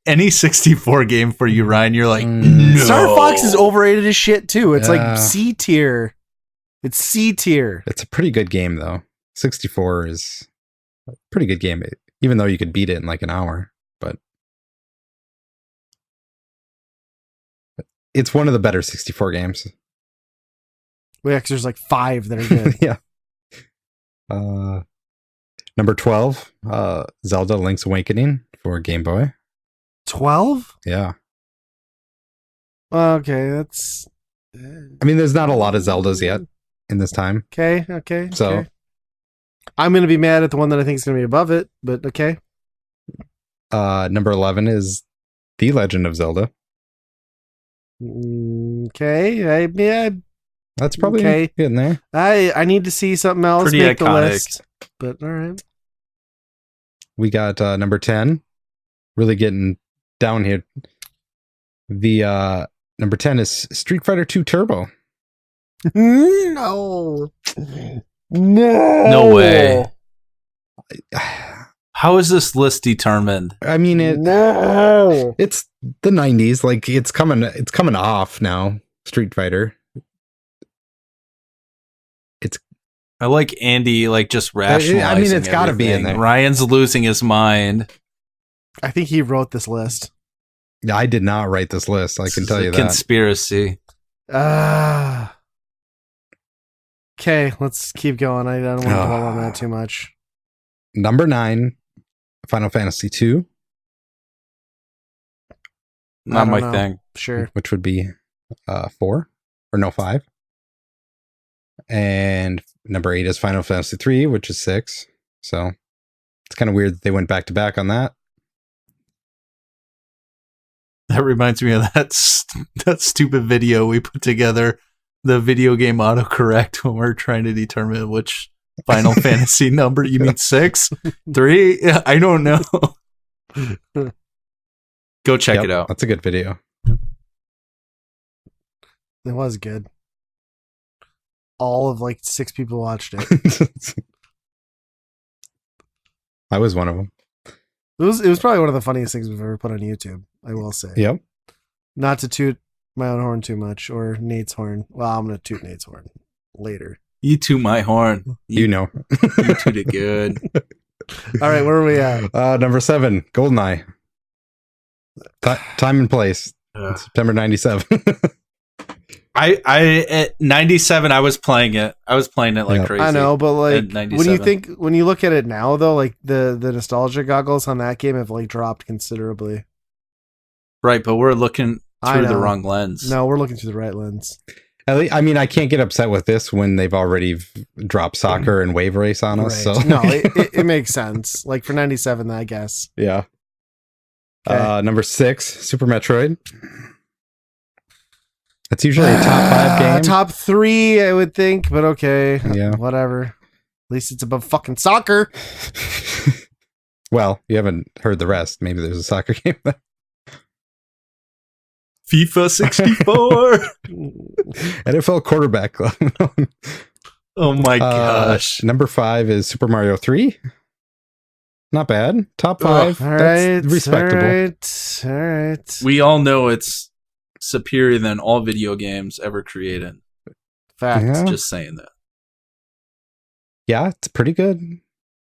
Any 64 game for you, Ryan, you're like, no. Star Fox is overrated as shit, too. It's Yeah. like C tier. It's C tier. It's a pretty good game, though. 64 is a pretty good game, even though you could beat it in like an hour. But it's one of the better 64 games. Well, yeah, 'cause there's like 5 that are good. Yeah. Number 12, Zelda Link's Awakening for Game Boy. 12? Yeah. Okay, that's... I mean, there's not a lot of Zeldas yet in this time. Okay. So- okay. I'm going to be mad at the one that I think is going to be above it, but okay. Number 11 is The Legend of Zelda. Okay. That's probably Okay. getting there. I need to see something else Pretty make the iconic. list. But all right. We got number 10. Really getting down here. The number 10 is Street Fighter 2 Turbo. No. No way. How is this list determined? I mean, No. it's the 90s. Like it's coming off now. Street Fighter. I like Andy, like just rationalizing. I mean, it's gotta be in everything. there. Ryan's losing his mind. I think he wrote this list. I did not write this list. I can tell you that. Conspiracy. Okay, let's keep going. I don't want to dwell on that too much. Number 9, Final Fantasy 2, Not I my don't know. thing. Sure. which would be 4 or no 5. And number 8 is Final Fantasy 3, which is 6. So it's kind of weird that they went back to back on that. That reminds me of that stupid video we put together, the video game autocorrect when we're trying to determine which Final Fantasy number. You mean 6? 3? I don't know. Go check Yep, it out. That's a good video. It was good. All of like 6 people watched it. I was one of them. It was probably one of the funniest things we've ever put on YouTube, I will say. Yep. Not to toot my own horn too much, or Nate's horn. Well, I'm going to toot Nate's horn later. You toot my horn. You know. You toot it good. All right, where are we at? Number 7, GoldenEye. Time and place. September 97. I at 97 I was playing it. Like Yeah. crazy. I know, but like At 97. when you look at it now though, like the nostalgia goggles on that game have like dropped considerably. Right, but we're looking I through the know. wrong lens. No, we're looking through the right lens. At least, I mean, I can't get upset with this when they've already dropped soccer and wave race on us. Right. So No, it makes sense. Like for 97, I guess. yeah. Okay. Number 6, Super Metroid. That's usually a top 5 game. Top 3, I would think, but okay. Yeah. Whatever. At least it's above fucking soccer. Well, you haven't heard the rest. Maybe there's a soccer game. FIFA 64. NFL quarterback club. Oh my gosh. Number 5 is Super Mario 3. Not bad. Top 5. All right. That's respectable. All right. We all know it's superior than all video games ever created. Fact. Yeah. Just saying that. Yeah, it's pretty good.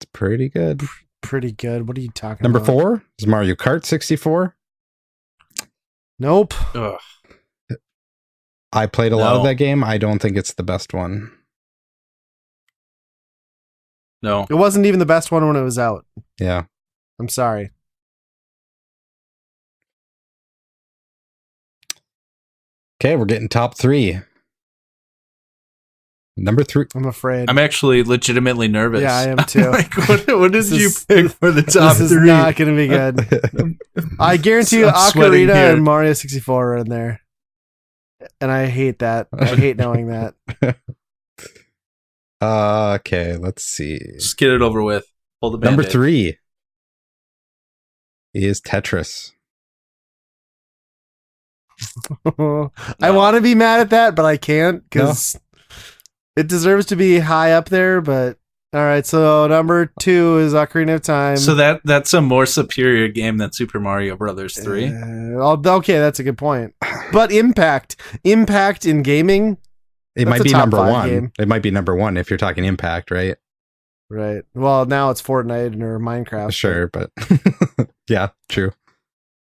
It's pretty good. Pretty good. What are you talking Number about? 4 is Mario Kart 64. Nope. Ugh. I played a lot of No. that game. I don't think it's the best one. No. It wasn't even the best one when it was out. Yeah. I'm sorry. Okay, we're getting top 3. Number 3. I'm afraid. I'm actually legitimately nervous. Yeah, I am too. Like, what did This you is- pick for the top This is 3? not going to be good. I guarantee you I'm sweating Ocarina here. and Mario 64 are in there. And I hate that. I hate knowing that. Okay, let's see. Just get it over with. Hold the Number Band-Aid. 3 is Tetris. I want to be mad at that, but I can't because it deserves to be high up there. But all right, so number 2 is Ocarina of Time. So that's a more superior game than Super Mario Brothers 3. Okay, that's a good point. But impact in gaming, It That's might a be top number 5 1. game. It might be number 1 if you're talking impact, right? right? Well, now it's Fortnite or Minecraft. Sure, but yeah, true.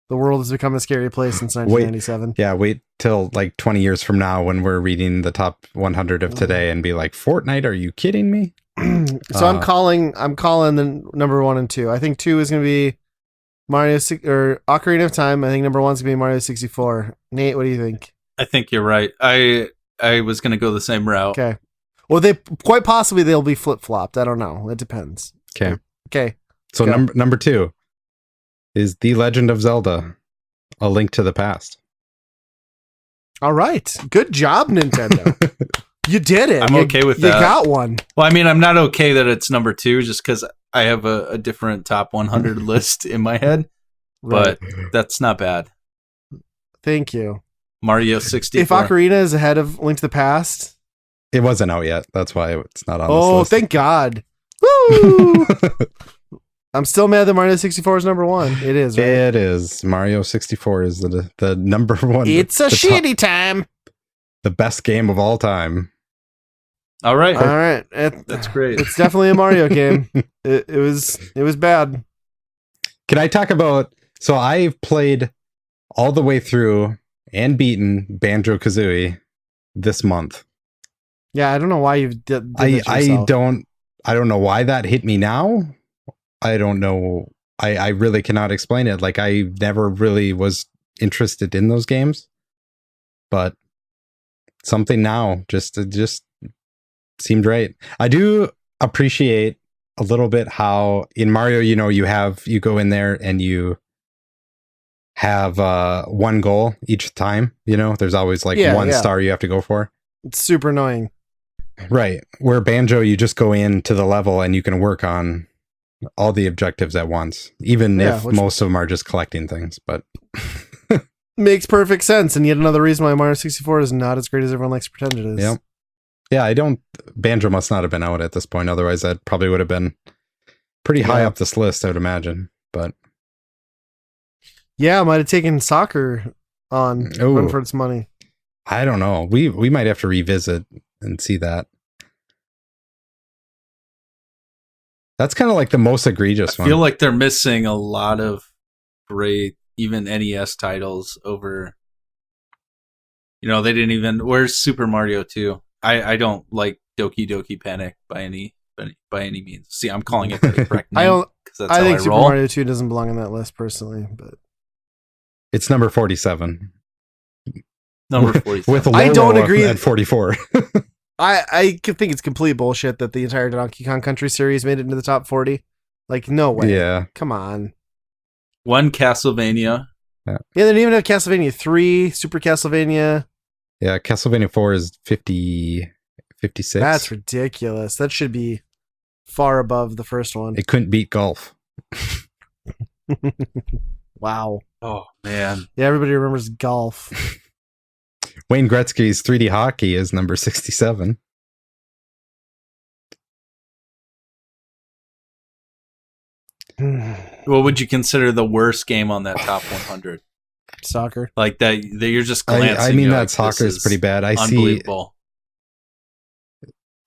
The world has become a scary place since 1997. Yeah, wait till like 20 years from now when we're reading the top 100 of today and be like, Fortnite, are you kidding me? So I'm calling the number 1 and 2. I think 2 is going to be or Ocarina of Time. I think number 1 is going to be Mario 64. Nate, what do you think? I think you're right. I was going to go the same route. Okay. Well, quite possibly they'll be flip-flopped. I don't know. It depends. Okay. Okay. So Go. number 2 is The Legend of Zelda, A Link to the Past. All right. Good job, Nintendo. You did it. I'm okay with you that. You got one. Well, I mean, I'm not okay that it's number 2 just because I have a different top 100 list in my head, Right. but that's not bad. Thank you. Mario 64. If Ocarina is ahead of Link to the Past. It wasn't out yet. That's why it's not on this Oh, list. thank God. Woo! I'm still mad that Mario 64 is number 1. It is, right? It is. Mario 64 is the number 1. It's a the top- shitty time. the best game of all time. All right. All right. That's great. It's definitely a Mario game. It was bad. Can I talk about... So I've played all the way through and beaten Banjo-Kazooie this month. Yeah, I don't know why you've did that I yourself. don't know why that hit me now. I don't know I really cannot explain it. Like, I never really was interested in those games, but something now just seemed right. I do appreciate a little bit how in Mario, you go in there and you have one goal each time. There's always like one star you have to go for. It's super annoying. Right. Where Banjo, you just go into the level and you can work on all the objectives at once, even if most of them are just collecting things. But makes perfect sense. And yet another reason why Mario 64 is not as great as everyone likes to pretend it is. Yep. Yeah, Banjo must not have been out at this point. Otherwise, that probably would have been pretty high up this list, I would imagine. But yeah, I might have taken soccer on Run for its money. I don't know. We might have to revisit and see that. That's kind of like the most egregious one. I feel like they're missing a lot of great, even NES titles over. They didn't even. Where's Super Mario 2? I don't like Doki Doki Panic by any means. See, I'm calling it the correct name. I think Super Mario 2 doesn't belong on that list personally, but it's number 47. Number 47. With I don't agree at 44. I think it's complete bullshit that the entire Donkey Kong Country series made it into the top 40. Like, no way. Yeah. Come on. One Castlevania. Yeah, they didn't even have Castlevania 3, Super Castlevania. Yeah, Castlevania 4 is 56. That's ridiculous. That should be far above the first one. It couldn't beat golf. Wow. Oh, man. Yeah, everybody remembers golf. Wayne Gretzky's 3D hockey is number 67. What would you consider the worst game on that top 100? Soccer. Like that you're just glancing. I mean, that soccer is pretty bad. I unbelievable.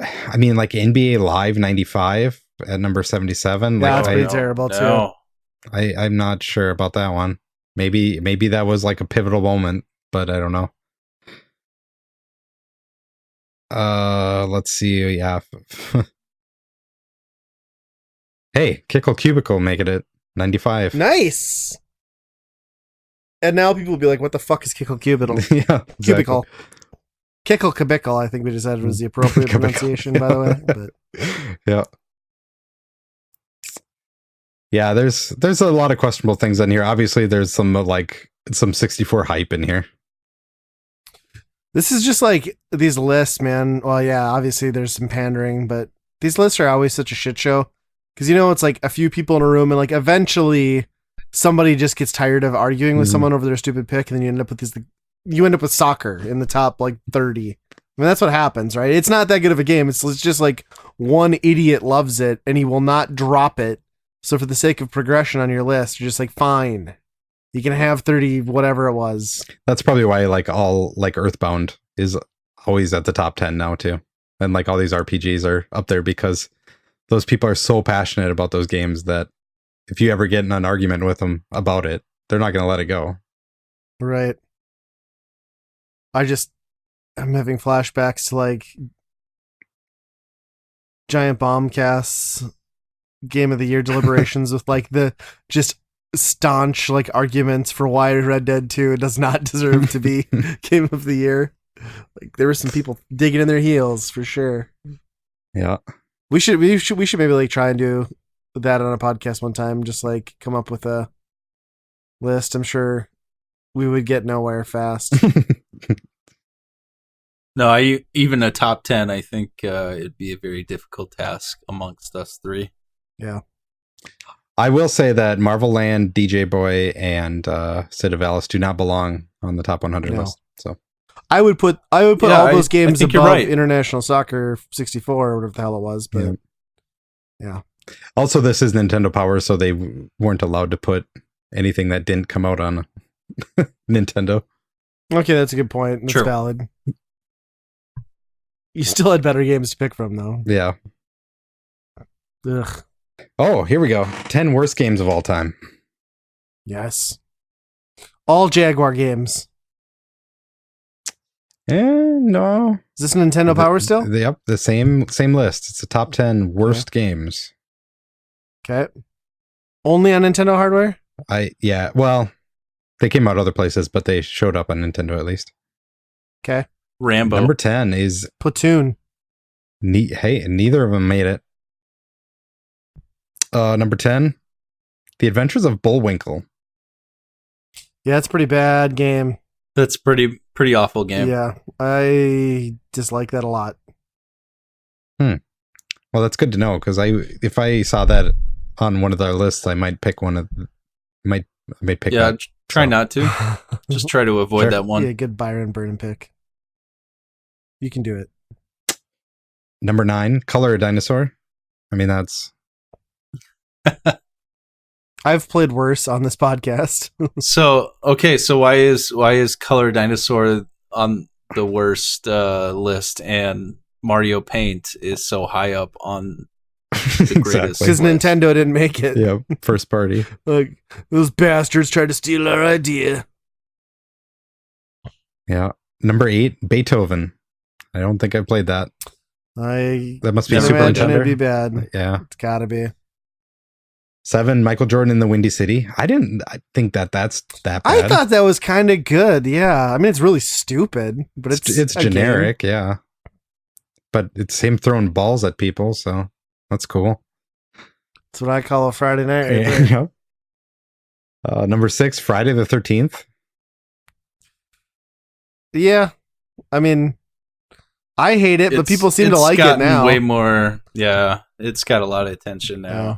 I mean, like NBA Live 95 at number 77. Yeah, like, that's pretty terrible too. I'm not sure about that one. Maybe that was like a pivotal moment, but I don't know. Let's see. Yeah. Hey, Kickle Cubicle making it 95. Nice. And now people will be like, what the fuck is Kickle Cubicle? Yeah, exactly. Cubicle. Kickle Cubicle, I think we decided was the appropriate pronunciation, by the way. But yeah. Yeah, there's a lot of questionable things in here. Obviously, there's some 64 hype in here. This is just like these lists, man. Well, yeah, obviously there's some pandering, but these lists are always such a shit show. Because, it's like a few people in a room and like eventually somebody just gets tired of arguing with someone over their stupid pick. And then you end up with you end up with soccer in the top like 30. I mean, that's what happens, right? It's not that good of a game. It's just like one idiot loves it and he will not drop it. So for the sake of progression on your list, you're just like, fine. You can have 30, whatever it was. That's probably why Earthbound is always at the top 10 now too. And like all these RPGs are up there because those people are so passionate about those games that if you ever get in an argument with them about it, they're not going to let it go. Right. I'm having flashbacks to like Giant Bombcast's Game of the Year deliberations with like the just staunch like arguments for why Red Dead 2 does not deserve to be Game of the Year. Like there were some people digging in their heels for sure. Yeah. We should maybe like try and do that on a podcast one time. Just like come up with a list. I'm sure we would get nowhere fast. No, even a top 10, I think it'd be a very difficult task amongst us three. Yeah. I will say that Marvel Land, DJ Boy, and Sid of Alice do not belong on the top 100 list. So I would put all those games above right. International Soccer 64 or whatever the hell it was. But yeah. Also, this is Nintendo Power, so they weren't allowed to put anything that didn't come out on Nintendo. Okay, that's a good point. That's valid. You still had better games to pick from, though. Yeah. Ugh. Oh, here we go. 10 worst games of all time. Yes. All Jaguar games. No. Is this Nintendo Power still? Yep, the same list. It's the top 10 worst games. Okay. Only on Nintendo hardware? Well, they came out other places, but they showed up on Nintendo at least. Okay. Rambo. Number 10 is Platoon. neither of them made it. Number 10, The Adventures of Bullwinkle. Yeah, it's a pretty bad game. That's pretty awful game. Yeah, I dislike that a lot. Well, that's good to know, because if I saw that on one of their lists, I might pick one of might pick Yeah, that. try So- not to. Just try to avoid Sure. that one. Yeah, good Byron Burn pick. You can do it. Number 9, Color a Dinosaur. I mean, that's I've played worse on this podcast. So why is Color Dinosaur on the worst list and Mario Paint is so high up on the greatest? Because Nintendo didn't make it. Yeah, first party. Like, those bastards tried to steal our idea. Yeah. Number 8, Beethoven. I don't think I played that. I That must be a can Super imagine it'd be Nintendo. bad. Yeah. It's gotta be. 7, Michael Jordan in the Windy City. I think that's that bad. I thought that was kind of good. Yeah, I mean it's really stupid, but it's a game. generic, yeah. But it's him throwing balls at people, so that's cool. That's what I call a Friday night. Right there. Yeah. Number 6, Friday the 13th. Yeah, I mean, I hate it, but people seem to it's like it gotten now. Way more. Yeah, it's got a lot of attention now. Yeah.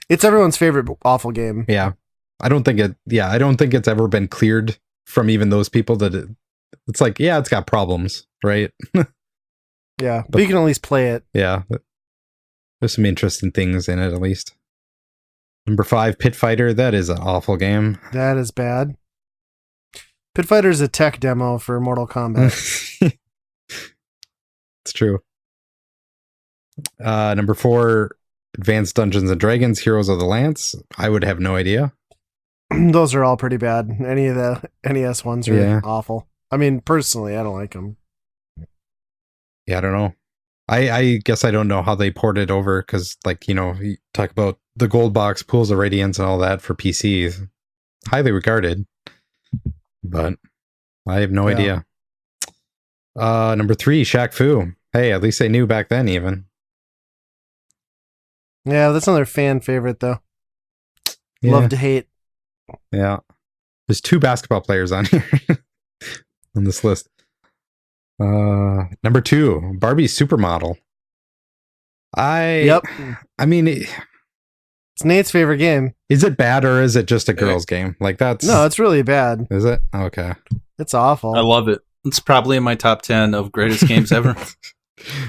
It's everyone's favorite awful game. Yeah. I don't think it's ever been cleared from even those people that it's like, yeah, it's got problems, right? Yeah, but you can at least play it. Yeah. There's some interesting things in it, at least. Number 5, Pit Fighter. That is an awful game. That is bad. Pit Fighter is a tech demo for Mortal Kombat. It's true. Number 4, Advanced Dungeons and Dragons, Heroes of the Lance. I would have no idea. Those are all pretty bad. Any of the NES ones are Yeah. awful. I mean, personally, I don't like them. Yeah, I don't know. I guess I don't know how they port it over, because, like, you talk about the gold box, Pools of Radiance, and all that for PCs. Highly regarded, but I have no Yeah. idea. Number 3, Shaq Fu. Hey, at least they knew back then, even. Yeah, that's another fan favorite, though. Yeah. Love to hate. Yeah. There's 2 basketball players on here on this list. Number 2, Barbie Supermodel. Yep. I mean, It's Nate's favorite game. is it bad, or is it just a girl's game? Like, that's... No, it's really bad. Is it? Okay. It's awful. I love it. It's probably in my top 10 of greatest games ever.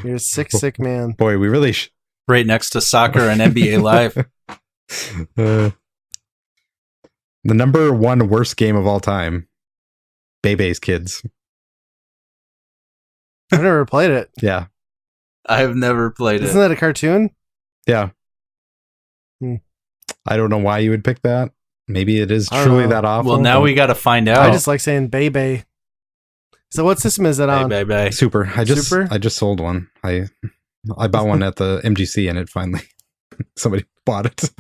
You're a sick man. Boy, we really... Right next to soccer and NBA Live. The number 1 worst game of all time. Bebe's Kids. I've never played it. Yeah. I have never played Isn't it. that a cartoon? Yeah. Hmm. I don't know why you would pick that. Maybe it is I don't truly know. that awful. Well, now but- we got to find out. I just like saying Bebe. So what system is that on? Bye. Super. I just Super? sold one. I bought one at the MGC, and it finally somebody bought it.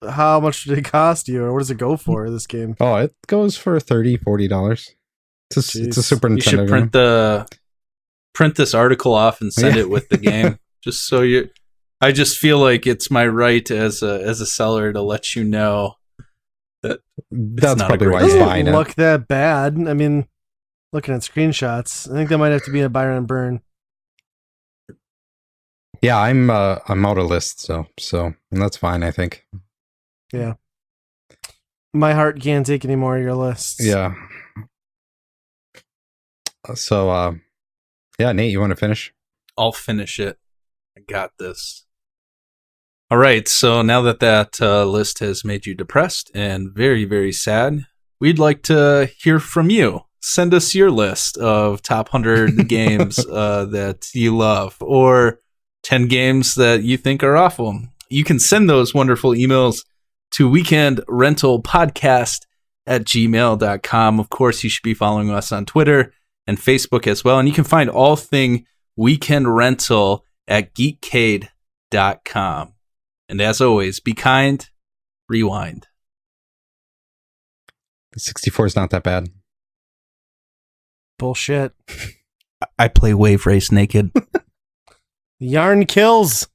How much did it cost you, or what does it go for, this game? Oh, it goes for $30-$40. It's a Jeez. Super You Nintendo should game. print this article off and send Yeah. it with the game, just so you. I just feel like it's my right as a seller to let you know that That's not a probably great why It he's game. doesn't buying it. look that bad. I mean, looking at screenshots, I think that might have to be a Byron Burn. Yeah, I'm out of list, so and that's fine, I think. My heart can't take any more of your lists. Yeah. So yeah, Nate, you want to finish? I'll finish it. I got this. All right. So now that list has made you depressed and very, very sad, we'd like to hear from you. Send us your list of top 100 games that you love, or 10 games that you think are awful. You can send those wonderful emails to weekendrentalpodcast@gmail.com. Of course, you should be following us on Twitter and Facebook as well. And you can find all thing Weekend Rental at geekcade.com. And as always, be kind, rewind. The 64 is not that bad. Bullshit. I play Wave Race naked. Yarn kills.